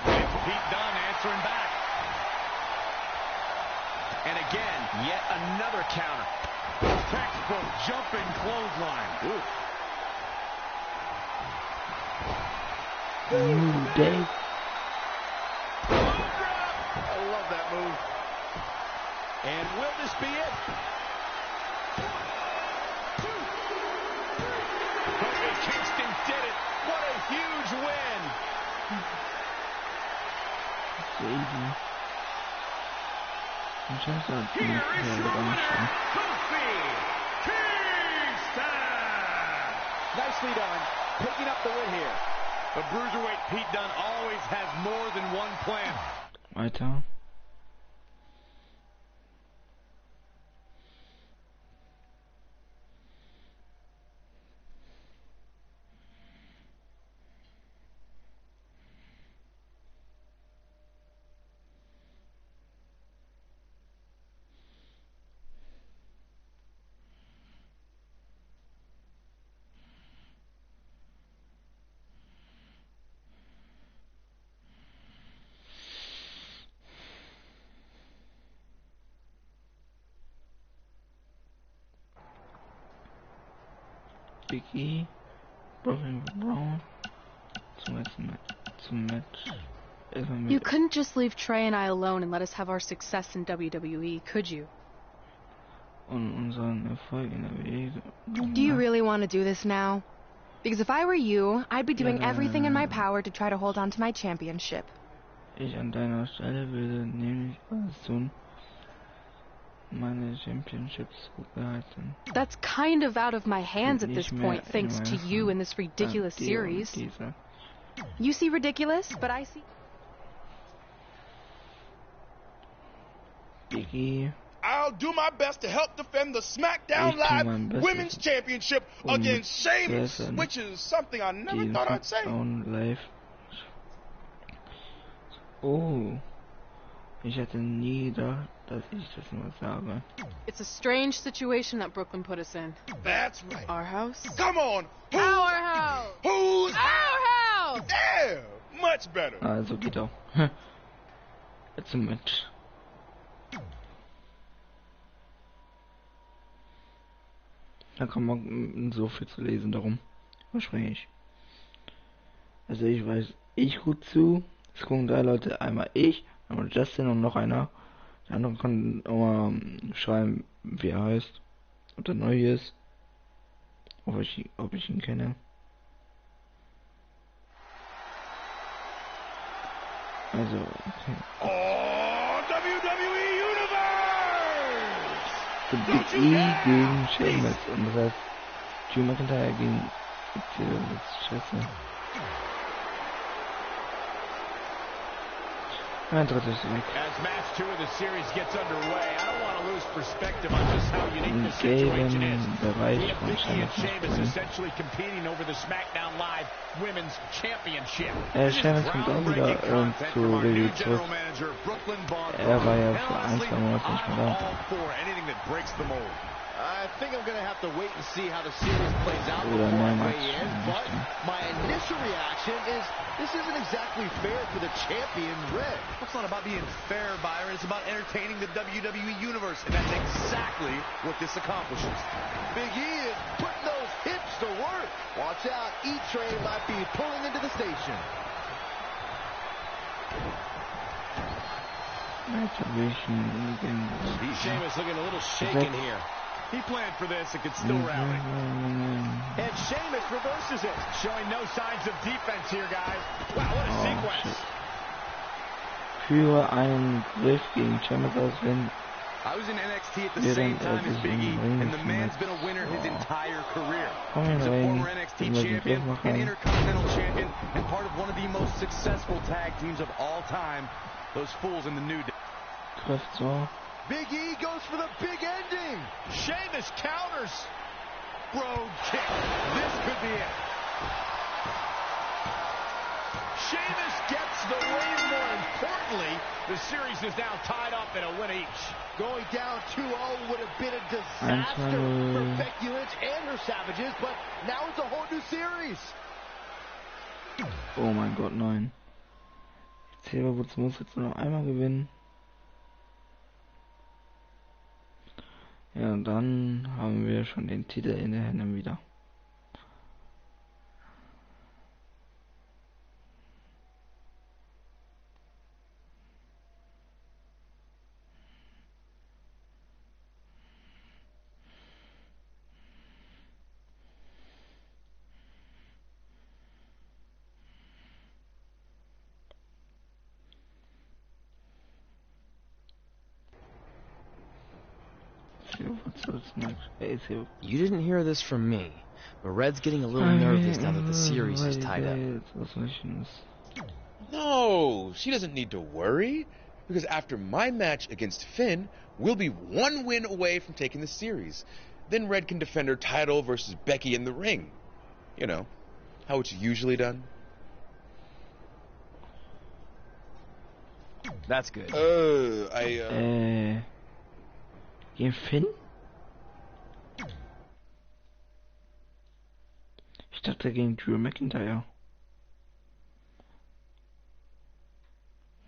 It's Pete Dunne answering back. And again, yet another counter. Textbook jumping clothesline. New day. I love that move. And will this be it? Kofi Kingston did it. What a huge win. Easy. Here is your winner, Kofi Kingston. Nicely done. Picking up the win here. The Bruiserweight Pete Dunne always has more than one plan. Weiter. Big E, Broken Brown zum Match. You couldn't just leave Trey and I alone and let us have our success in WWE, could you? Und unseren Erfolg in der WWE. Do you really want to do this now? Because if I were you, I'd be doing everything in my power to try to hold on to my championship. Ich an deiner Stelle würde nämlich alles tun, meine Championships hochzuhalten. That's kind of out of my hands at this point, thanks to you in this ridiculous series. You see ridiculous, but I see... Big E. I'll do my best to help defend the SmackDown Live Women's Championship against Sheamus, which is something I never thought I'd say. Live. Oh, ich hätte nie gedacht, dass ich das nur sage. It's a strange situation that Brooklyn put us in. That's right. Our house? Come on. Our house. Who's our house? Yeah, much better. Also geht auch. Jetzt ein Match. Da kann man so viel zu lesen, darum überspringe ich. Also ich weiß, ich gucke zu. Es gucken 3 Leute, einmal ich, einmal Justin und noch einer. Der andere kann auch mal schreiben, wie er heißt, ob er neu ist, ob ich ihn kenne. Also, okay. Oh, WWE Universe! The Big E gegen Sheamus. Und das heißt, Drew McIntyre gegen Scheiße. Ein drittes weg. As match 2 of the series gets underway, I don't want to lose perspective on just how unique the situation is. We have Big E and Sheamus essentially competing over the SmackDown Live Women's Championship. Sheamus kommt auch wieder zu WWE zurück. War ja für 1-2 Monate nicht mehr da. I think I'm going to have to wait and see how the series plays out before I weigh in, but my initial reaction is this isn't exactly fair for the champion, Red. It's not about being fair, Byron. It's about entertaining the WWE Universe, and that's exactly what this accomplishes. Big E is putting those hips to work. Watch out, E-Train might be pulling into the station. Sheamus looking a little shaken here. He planned for this and could still rally. And Sheamus reverses it, showing no signs of defense here, guys. Wow, what a sequence. Für einen Griff gegen Sheamus auswählen. I was in NXT at the same time as Big E, and the man's been a winner his entire career. He's a former NXT champion, an Intercontinental champion, and part of one of the most successful tag teams of all time, those fools in the New Day. Trifft so. Big E goes for the big ending. Sheamus counters. Road kick. This could be it. Sheamus gets the win. More importantly, the series is now tied up in a win each. Going down 2-0 would have been a disaster for Becky Lynch and her Savages, but now it's a whole new series. Oh mein Gott, nein. Silberwoods muss jetzt nur noch einmal gewinnen. Ja, und dann haben wir schon den Titel in der Hände wieder. You didn't hear this from me, but Red's getting a little nervous now that the series is tied up. No, she doesn't need to worry, because after my match against Finn, we'll be 1 win away from taking the series. Then Red can defend her title versus Becky in the ring. You know, how it's usually done. That's good. Gegen Finn? Ich dachte gegen Drew McIntyre.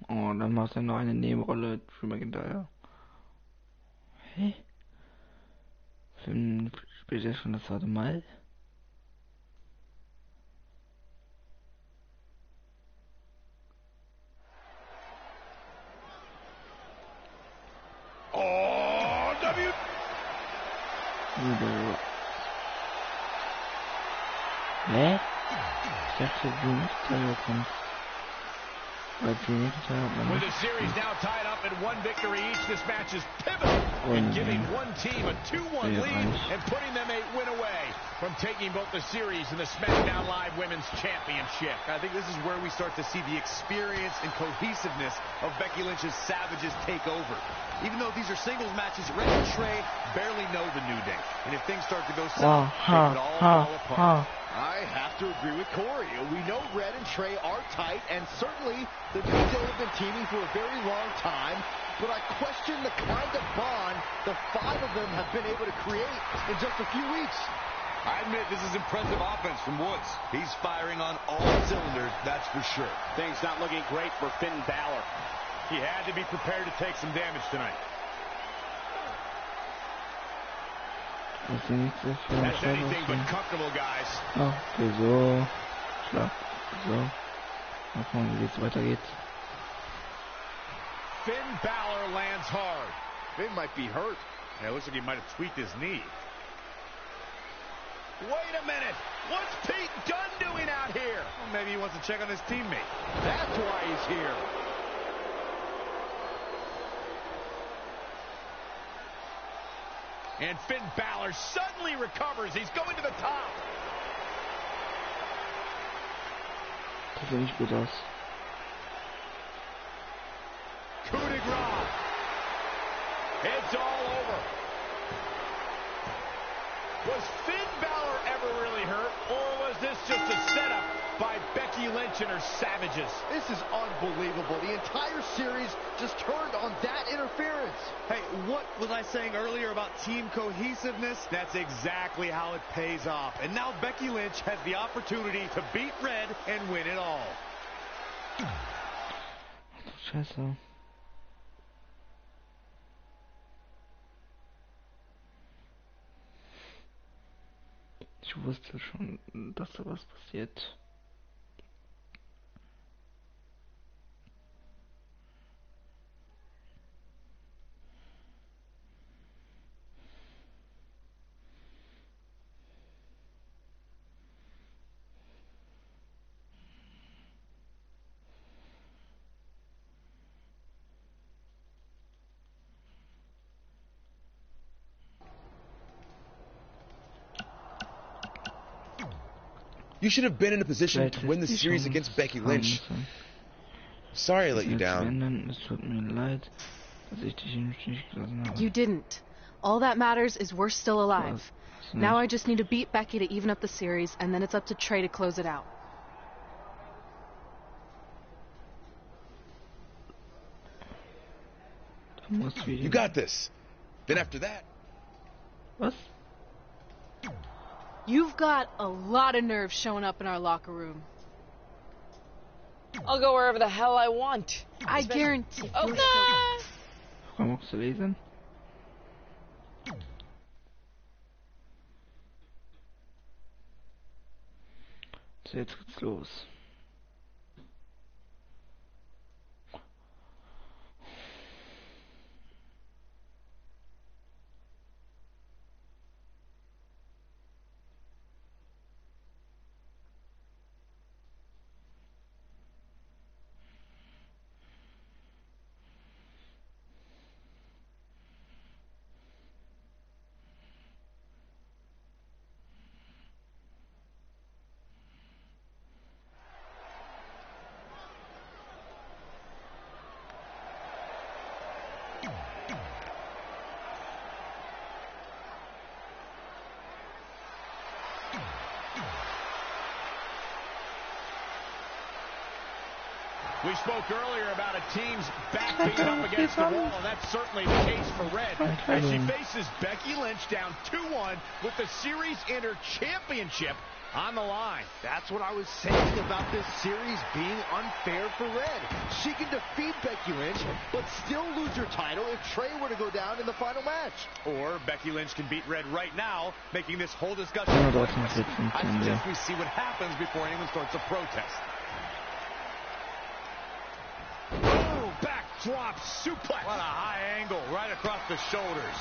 Oh, dann macht er noch eine Nebenrolle, Drew McIntyre. Hä? Finn spielt ja schon das 2. Mal. Hä? Ich dachte, Drew McIntyre kommt. Weil Drew McIntyre hat man With the series now tied up in 1 victory each, this match is pivotal in giving one team a 2-1 lead and putting them a win away from taking both the series and the SmackDown Live Women's Championship. I think this is where we start to see the experience and cohesiveness of Becky Lynch's Savages take over. Even though these are singles matches, Red and Trey barely know the New Day. And if things start to go south, they could all fall apart. I have to agree with Corey. We know Red and Trey are tight, and certainly the New Day have been teaming for a very long time, but I question the kind of bond the 5 of them have been able to create in just a few weeks. I admit this is impressive offense from Woods. He's firing on all cylinders, that's for sure. Things not looking great for Finn Balor. He had to be prepared to take some damage tonight. Das sieht nicht sehr viel That's schwer anything but aus. comfortable, guys. Oh, okay, so. Schlag. So. Mal gucken, wie es weitergeht. Finn Balor lands hard. Finn might be hurt. Yeah, it looks like he might have tweaked his knee. Wait a minute. What's Pete Dunne doing out here? Well, maybe he wants to check on his teammate. That's why he's here. And Finn Balor suddenly recovers. He's going to the top. Das sieht nicht gut aus. Coup de grace. It's all over. Was Finn Balor ever really hurt, or was this just a setup by Becky Lynch and her savages? This is unbelievable. The entire series just turned on that interference. Hey, what was I saying earlier about team cohesiveness? That's exactly how it pays off. And now Becky Lynch has the opportunity to beat Red and win it all. Scheiße. Ich wusste schon, dass da was passiert. You should have been in a position to win the series against Becky Lynch. Sorry I let you down. You didn't. All that matters is we're still alive. Now I just need to beat Becky to even up the series, and then it's up to Trey to close it out. You got this. Then after that... What? You've got a lot of nerve showing up in our locker room. I'll go wherever the hell I want. I guarantee. Okay. Komm auch zu lesen. So, jetzt geht's los. We spoke earlier about a team's back being up against the wall, and that's certainly the case for Red. As she faces Becky Lynch down 2-1 with the Series Inter Championship on the line. That's what I was saying about this series being unfair for Red. She can defeat Becky Lynch, but still lose her title if Trey were to go down in the final match. Or Becky Lynch can beat Red right now, making this whole discussion pointless. I suggest we see what happens before anyone starts a protest. Drop suplex. What a high angle right across the shoulders.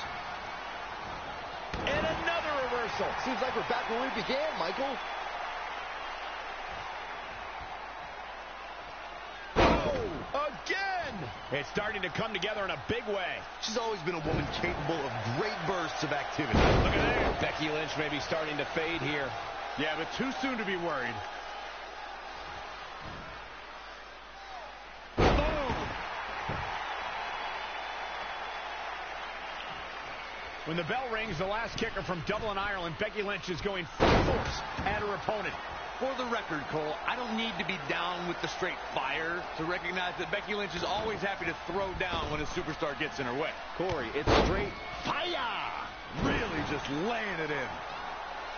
And another reversal. Seems like we're back where we began, Michael. Oh, again! It's starting to come together in a big way. She's always been a woman capable of great bursts of activity. Look at that. Becky Lynch may be starting to fade here. Yeah, but too soon to be worried. When the bell rings, the last kicker from Dublin, Ireland, Becky Lynch is going full force at her opponent. For the record, Cole, I don't need to be down with the straight fire to recognize that Becky Lynch is always happy to throw down when a superstar gets in her way. Corey, it's straight fire! Really just laying it in.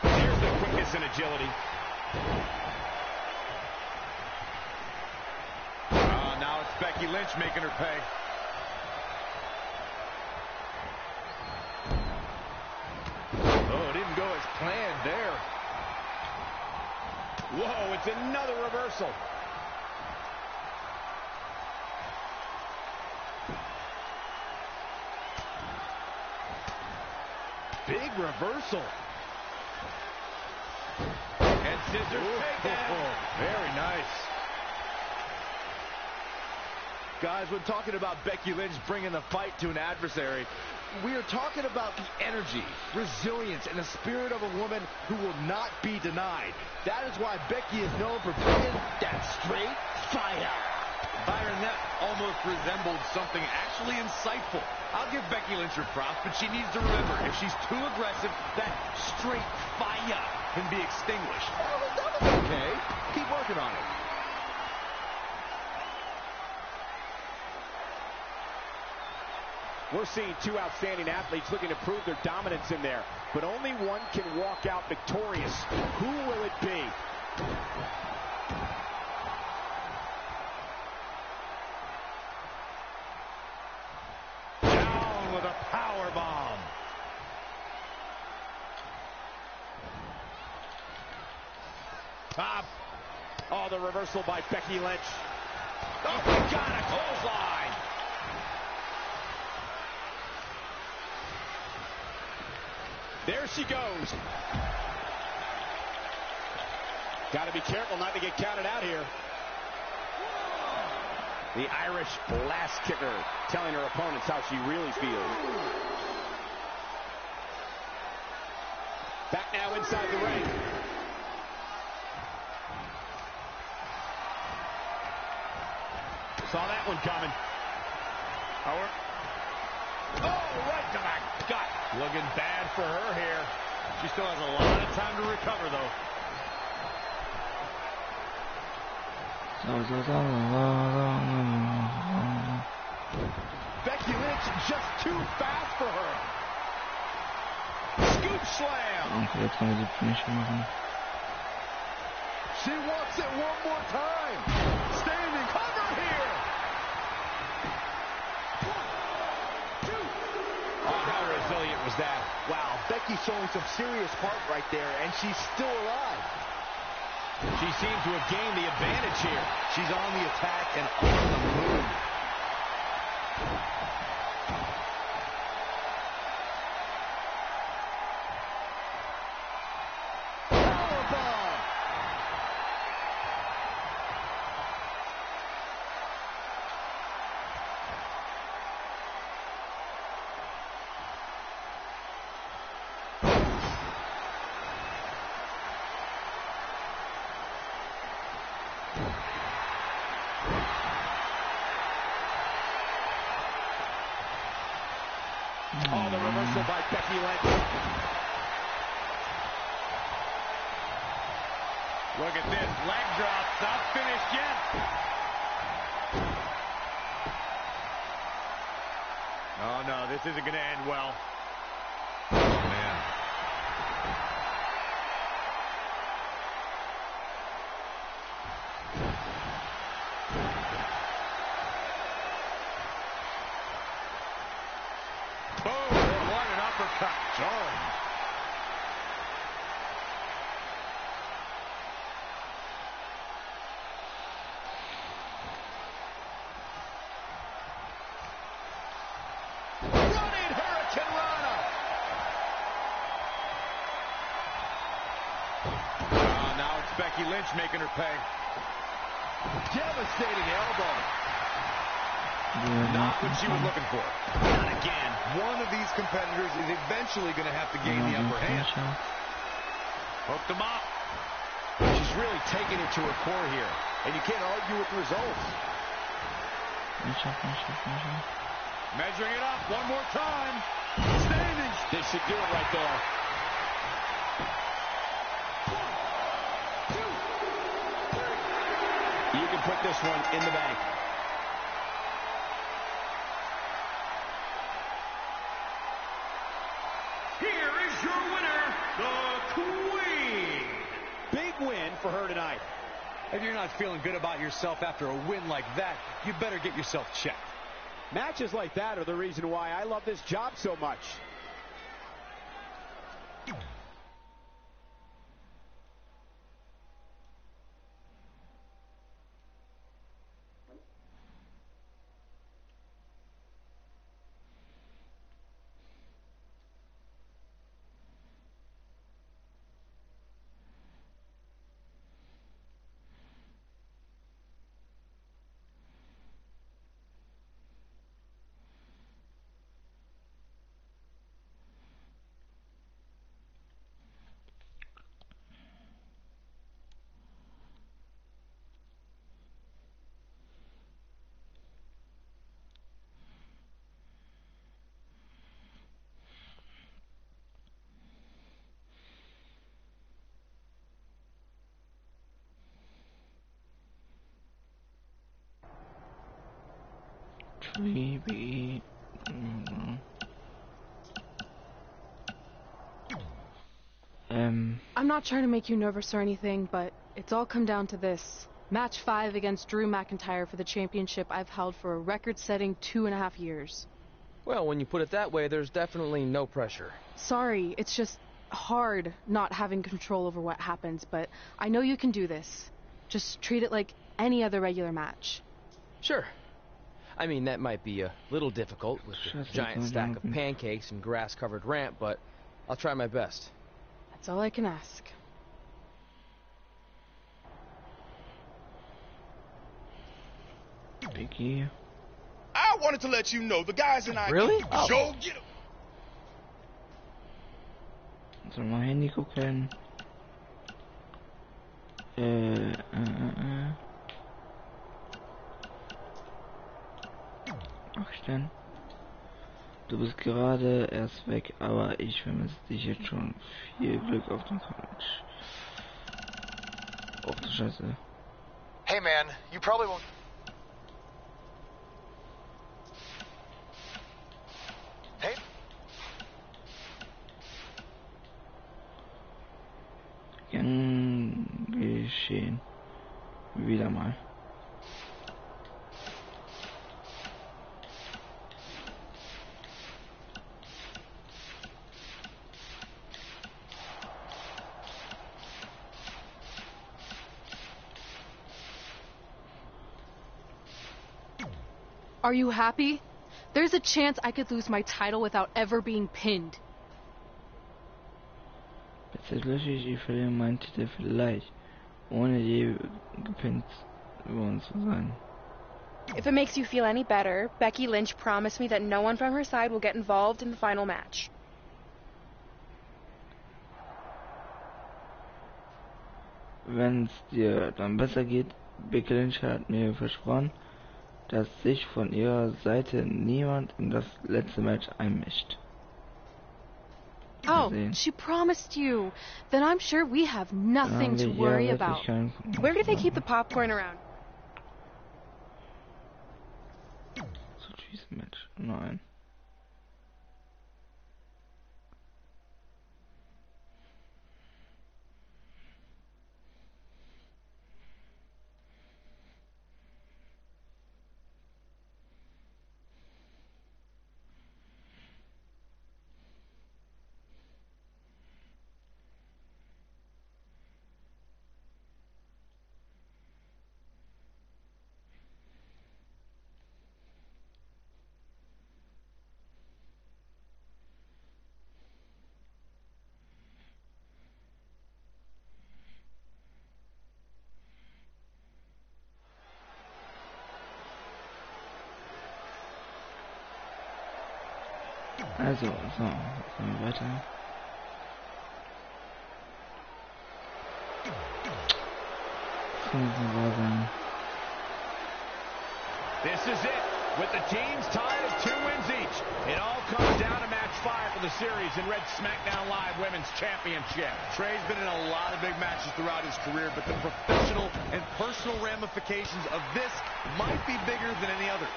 Here's the quickness and agility. Now it's Becky Lynch making her pay. Whoa, it's another reversal. Big reversal. And scissors takedown. Very nice. Guys, when talking about Becky Lynch bringing the fight to an adversary, we are talking about the energy, resilience, and the spirit of a woman who will not be denied. That is why Becky is known for bringing that straight fire. Byron, that almost resembled something actually insightful. I'll give Becky Lynch her props, but she needs to remember, if she's too aggressive, that straight fire can be extinguished. Okay, keep working on it. We're seeing two outstanding athletes looking to prove their dominance in there, but only one can walk out victorious. Who will it be? Down with a power bomb. Top. Oh, the reversal by Becky Lynch. Oh, my God, a clothesline. There she goes. Got to be careful not to get counted out here. The Irish blast kicker telling her opponents how she really feels. Back now inside the ring. Saw that one coming. Howard. Oh, right to the gut. Looking bad for her here. She still has a lot of time to recover, though. Becky Lynch just too fast for her. Scoop slam. She wants it one more time. Standing cover here. Oh, how resilient was that? Wow, Becky's showing some serious heart right there, and she's still alive. She seems to have gained the advantage here. She's on the attack and on the move. Powerbomb. Oh, the reversal by Becky Lynch. Look at this. Leg drop. Not finished yet. Oh, no. This isn't going to end well. Oh, man. Boom. What an uppercut. Jarring. Becky Lynch making her pay. Devastating elbow. Not what she was looking for. Not again. One of these competitors is eventually going to have to gain the upper hand. Hooked them up. She's really taking it to her core here, and you can't argue with the results. Measuring it up one more time. Standing. This should do it right there. You can put this one in the bank. Here is your winner, the Queen. Big win for her tonight. If you're not feeling good about yourself after a win like that, you better get yourself checked. Matches like that are the reason why I love this job so much. I'm not trying to make you nervous or anything, but it's all come down to this. Match 5 against Drew McIntyre for the championship I've held for a record-setting 2.5 years. Well, when you put it that way, there's definitely no pressure. Sorry, it's just hard not having control over what happens, but I know you can do this. Just treat it like any other regular match. Sure. I mean, that might be a little difficult with the giant stack of pancakes and grass-covered ramp, but I'll try my best. That's all I can ask. Biggie. I wanted to let you know the guys and I really? Show get 'em. Soll mal Handy gucken. Ach, Stern. Du bist gerade erst weg, aber ich vermisse dich jetzt schon. Viel Glück auf dem College. Ach du Scheiße. Hey man, you probably won't. Hey? Gern geschehen. Wieder mal. Are you happy? There's a chance I could lose my title without ever being pinned. Tatsächlich, ich verliere meinen Titel vielleicht, ohne je gepinnt worden zu sein. If it makes you feel any better, Becky Lynch promised me that no one from her side will get involved in the final match. Wenn es dir dann besser geht, Becky Lynch hat mir versprochen, dass sich von ihrer Seite niemand in das letzte Match einmischt. Oh, she promised you. Then I'm sure we have nothing to worry about. Where do they keep the popcorn around? So tschüss Match. Nein. Also, so, jetzt gehen wir weiter. Das muss wahr sein. This is it, with the teams tied at 2 wins each. It all comes down to match 5 for the series in Red SmackDown Live Women's Championship. Trey's been in a lot of big matches throughout his career, but the professional and personal ramifications of this might be bigger than any other.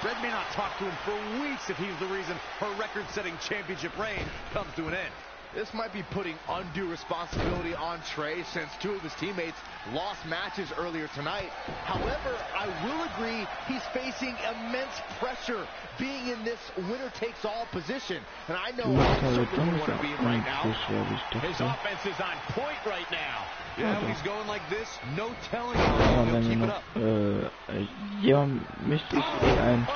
Red may not talk to him for weeks if he's the reason her record-setting championship reign comes to an end. This might be putting undue responsibility on Trey since 2 of his teammates lost matches earlier tonight. However, I will agree he's facing immense pressure being in this winner-takes-all position. And I know I certainly want to be in right now. His offense is on point right now. Yeah, when he's going like this, no telling how long he'll keep it up. Jemand mischt sich ein.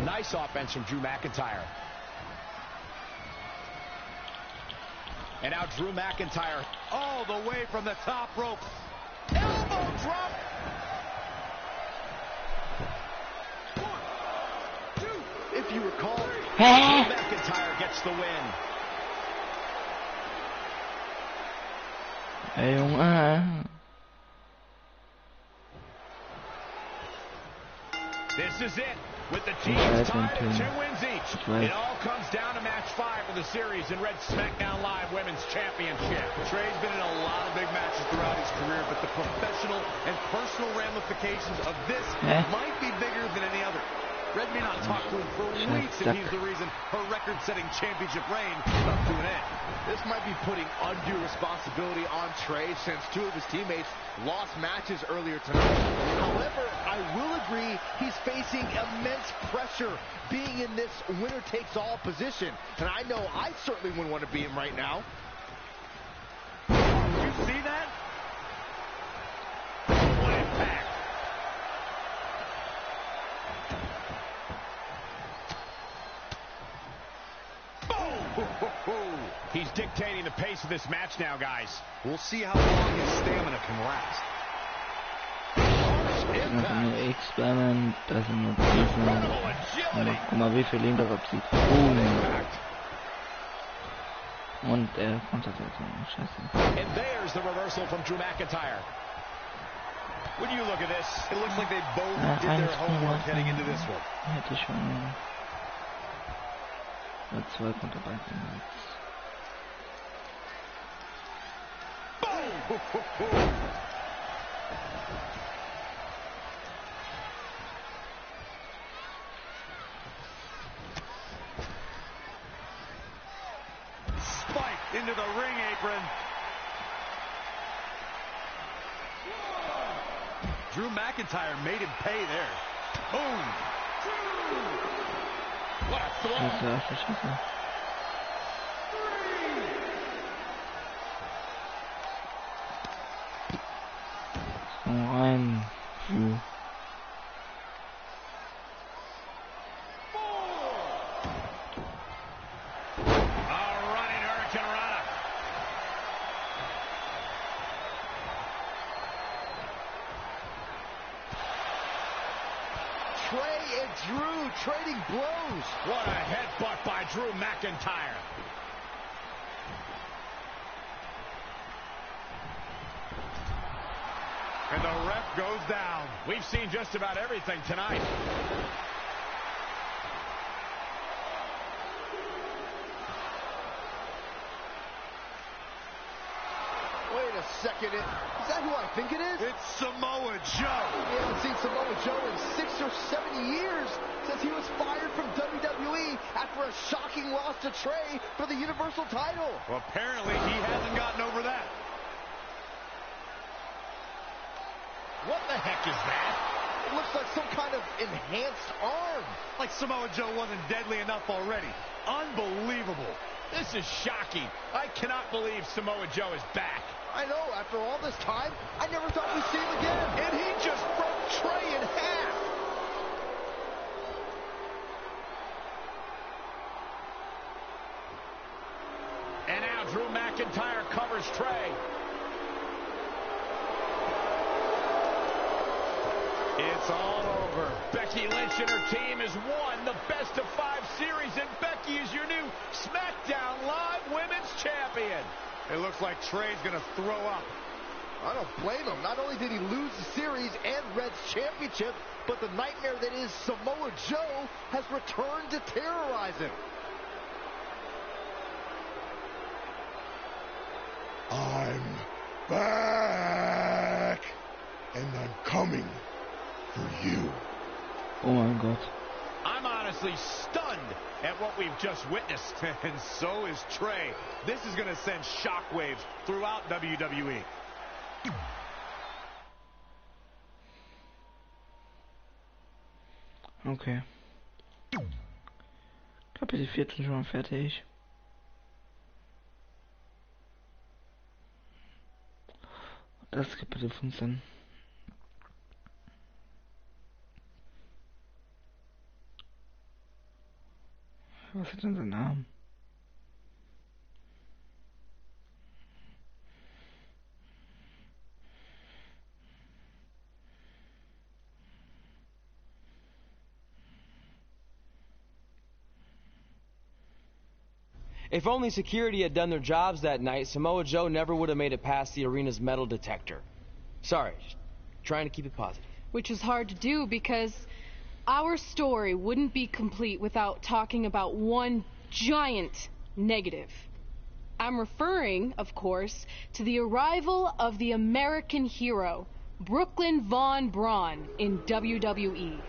Nice offense from Drew McIntyre. And now Drew McIntyre all the way from the top rope. Elbow drop. 1, 2. If you recall, Drew McIntyre gets the win. Hey, Junge. This is it. with the teams tied at 2 wins each. It all comes down to match 5 of the series in Red's SmackDown Live Women's Championship. Trey's been in a lot of big matches throughout his career, but the professional and personal ramifications of this might be bigger than any other. Red may not talk to him for weeks, and he's the reason her record-setting championship reign comes to an end. This might be putting undue responsibility on Trey since 2 of his teammates lost matches earlier tonight. However, I will agree he's facing immense pressure being in this winner-takes-all position. And I know I certainly wouldn't want to be him right now. You see that? What impact. He's dictating the pace of this match now, guys. We'll see how long his stamina can last. Experiment, das sind nur guck mal, wie viel Leben darauf zieht. Und er kommt tatsächlich. Scheiße. And there's the reversal from Drew McIntyre. When you look at this, it looks like they both did their homework heading into this one. Hätte schon 2 Konterbeiten. Spiked into the ring apron. Drew McIntyre made him pay there. Boom. What a throw. Rein. Running Hurricane Rana. Trey and Drew trading blows. What a headbutt by Drew McIntyre. And the ref goes down. We've seen just about everything tonight. Wait a second. Is that who I think it is? It's Samoa Joe. We haven't seen Samoa Joe in 6 or 7 years since he was fired from WWE after a shocking loss to Trey for the Universal title. Well, apparently he hasn't gotten over that. What the heck is that? It looks like some kind of enhanced arm. Like Samoa Joe wasn't deadly enough already. Unbelievable. This is shocking. I cannot believe Samoa Joe is back. I know, after all this time, I never thought we'd see him again. And he just broke Trey in half. And now Drew McIntyre covers Trey. It's all over. Becky Lynch and her team has won the best-of-5 series, and Becky is your new SmackDown Live Women's Champion. It looks like Trey's going to throw up. I don't blame him. Not only did he lose the series and Red's championship, but the nightmare that is Samoa Joe has returned to terrorize him. I'm back, and I'm coming for you. Oh my God. I'm honestly stunned at what we've just witnessed. And so is Trey. This is going to send shockwaves throughout WWE. Okay. Kapitel 14 schon mal fertig. Das ist Kapitel 15. Was hat denn sein Name? If only security had done their jobs that night, Samoa Joe never would have made it past the arena's metal detector. Sorry, just trying to keep it positive. Which is hard to do because Our story wouldn't be complete without talking about one giant negative. I'm referring, of course, to the arrival of the American hero, Brooklyn Von Braun, in WWE.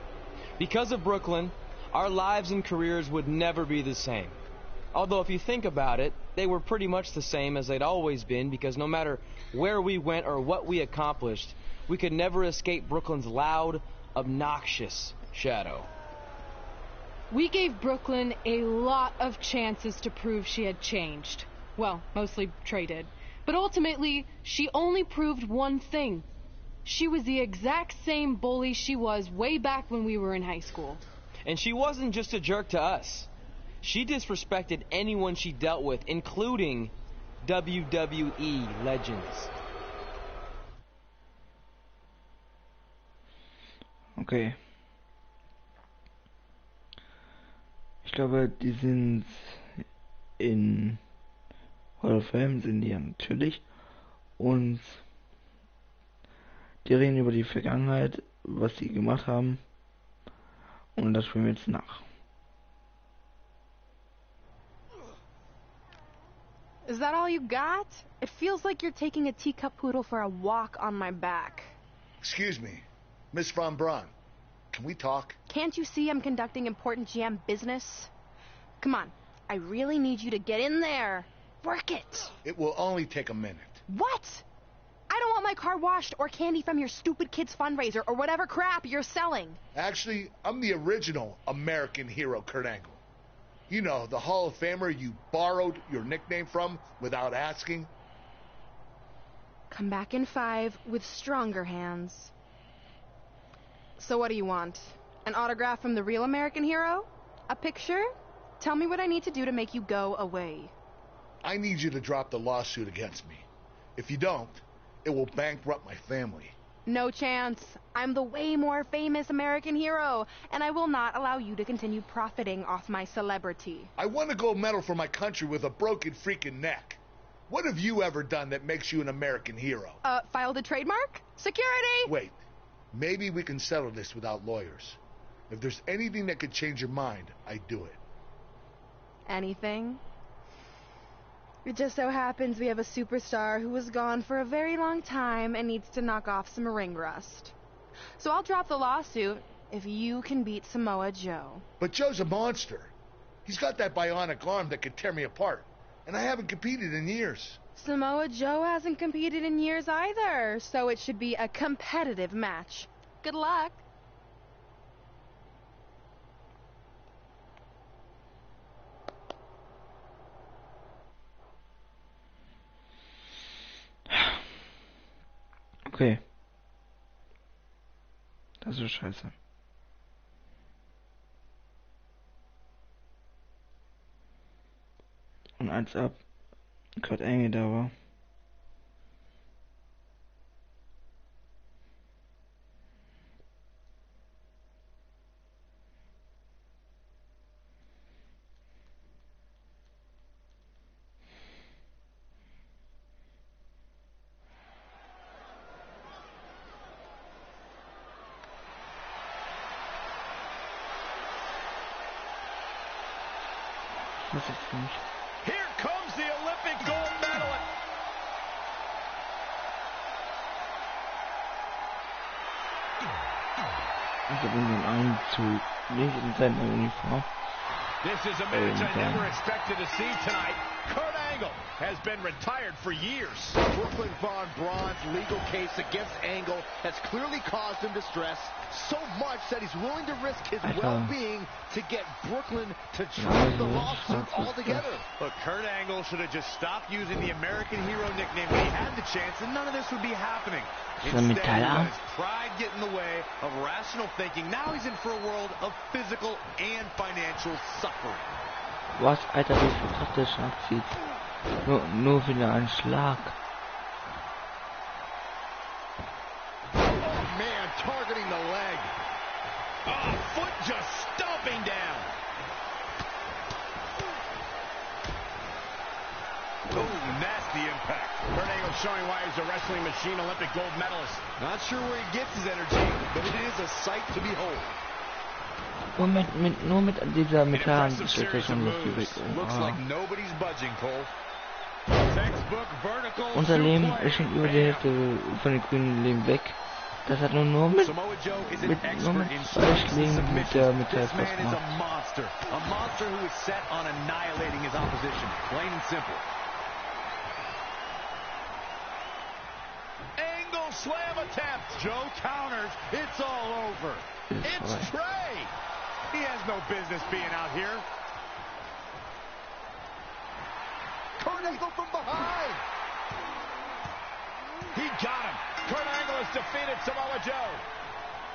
Because of Brooklyn, our lives and careers would never be the same. Although if you think about it, they were pretty much the same as they'd always been, because no matter where we went or what we accomplished, we could never escape Brooklyn's loud, obnoxious shadow. We gave Brooklyn a lot of chances to prove she had changed. Well, mostly Trey did. But ultimately, she only proved one thing. She was the exact same bully she was way back when we were in high school. And she wasn't just a jerk to us. She disrespected anyone she dealt with, including WWE legends. Okay. Ich glaube, die sind in Hall of Fame, sind die ja natürlich. Und die reden über die Vergangenheit, was sie gemacht haben. Und das spielen wir jetzt nach. Is that all you got? It feels like you're taking a teacup poodle for a walk on my back. Excuse me, Miss Von Braun. Can we talk? Can't you see I'm conducting important GM business? Come on, I really need you to get in there. Work it. It will only take a minute. What? I don't want my car washed or candy from your stupid kids fundraiser or whatever crap you're selling. Actually, I'm the original American hero, Kurt Angle. You know, the Hall of Famer you borrowed your nickname from without asking. Come back in 5 with stronger hands. So what do you want? An autograph from the real American hero? A picture? Tell me what I need to do to make you go away. I need you to drop the lawsuit against me. If you don't, it will bankrupt my family. No chance. I'm the way more famous American hero, and I will not allow you to continue profiting off my celebrity. I won a gold medal for my country with a broken freaking neck. What have you ever done that makes you an American hero? Filed a trademark? Security! Wait, maybe we can settle this without lawyers. If there's anything that could change your mind, I'd do it. Anything? It just so happens we have a superstar who was gone for a very long time and needs to knock off some ring rust. So I'll drop the lawsuit if you can beat Samoa Joe. But Joe's a monster. He's got that bionic arm that could tear me apart. And I haven't competed in years. Samoa Joe hasn't competed in years either, so it should be a competitive match. Good luck. Okay. Das ist scheiße. Und als ab Kurt Angle da war. Here comes the Olympic gold medalist. Also unseren Einzug nicht in seiner Uniform. This is a match I never expected to see tonight. Kurt Angle has been retired for years. Brooklyn Von Braun's legal case against Angle has clearly caused him distress, so much that he's willing to risk his well-being to get Brooklyn to drop the lawsuit altogether. Look, Kurt Angle should have just stopped using the American hero nickname when he had the chance, and none of this would be happening. Instead, he let his pride get in the way of rational thinking. Now he's in for a world of physical and financial suffering. Was, Alter, wie viel Kraft der Schlag zieht. Nur wieder ein Schlag. Oh, man, targeting the leg. Oh, foot just stomping down. Oh, nasty impact. Kurt Angle showing why he's a wrestling machine Olympic gold medalist. Not sure where he gets his energy, but it is a sight to behold. Nur mit dieser Methan steht das schon lustig. Unser Leben ist schon über die Hälfte von den grünen Leben weg. Das hat nur mit 2 Schlägen mit der Metall fast gemacht. A monster who is set on annihilating his opposition, plain and simple. Angle slam attempt. Joe counters. It's all over. It's Trey. He has no business being out here. Kurt Angle from behind. He got him. Kurt Angle has defeated Samoa Joe.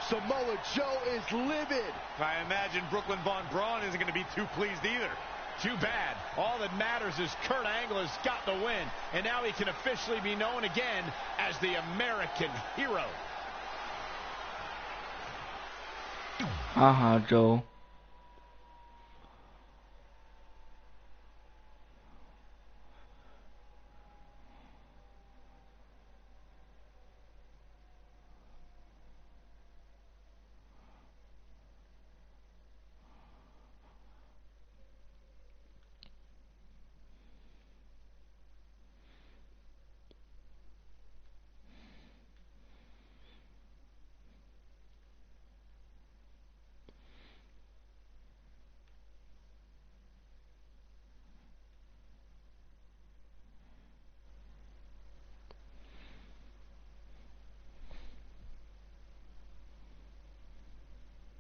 Samoa Joe is livid. I imagine Brooklyn Von Braun isn't going to be too pleased either. Too bad. All that matters is Kurt Angle has got the win, and now he can officially be known again as the American Hero. Haha, Joe.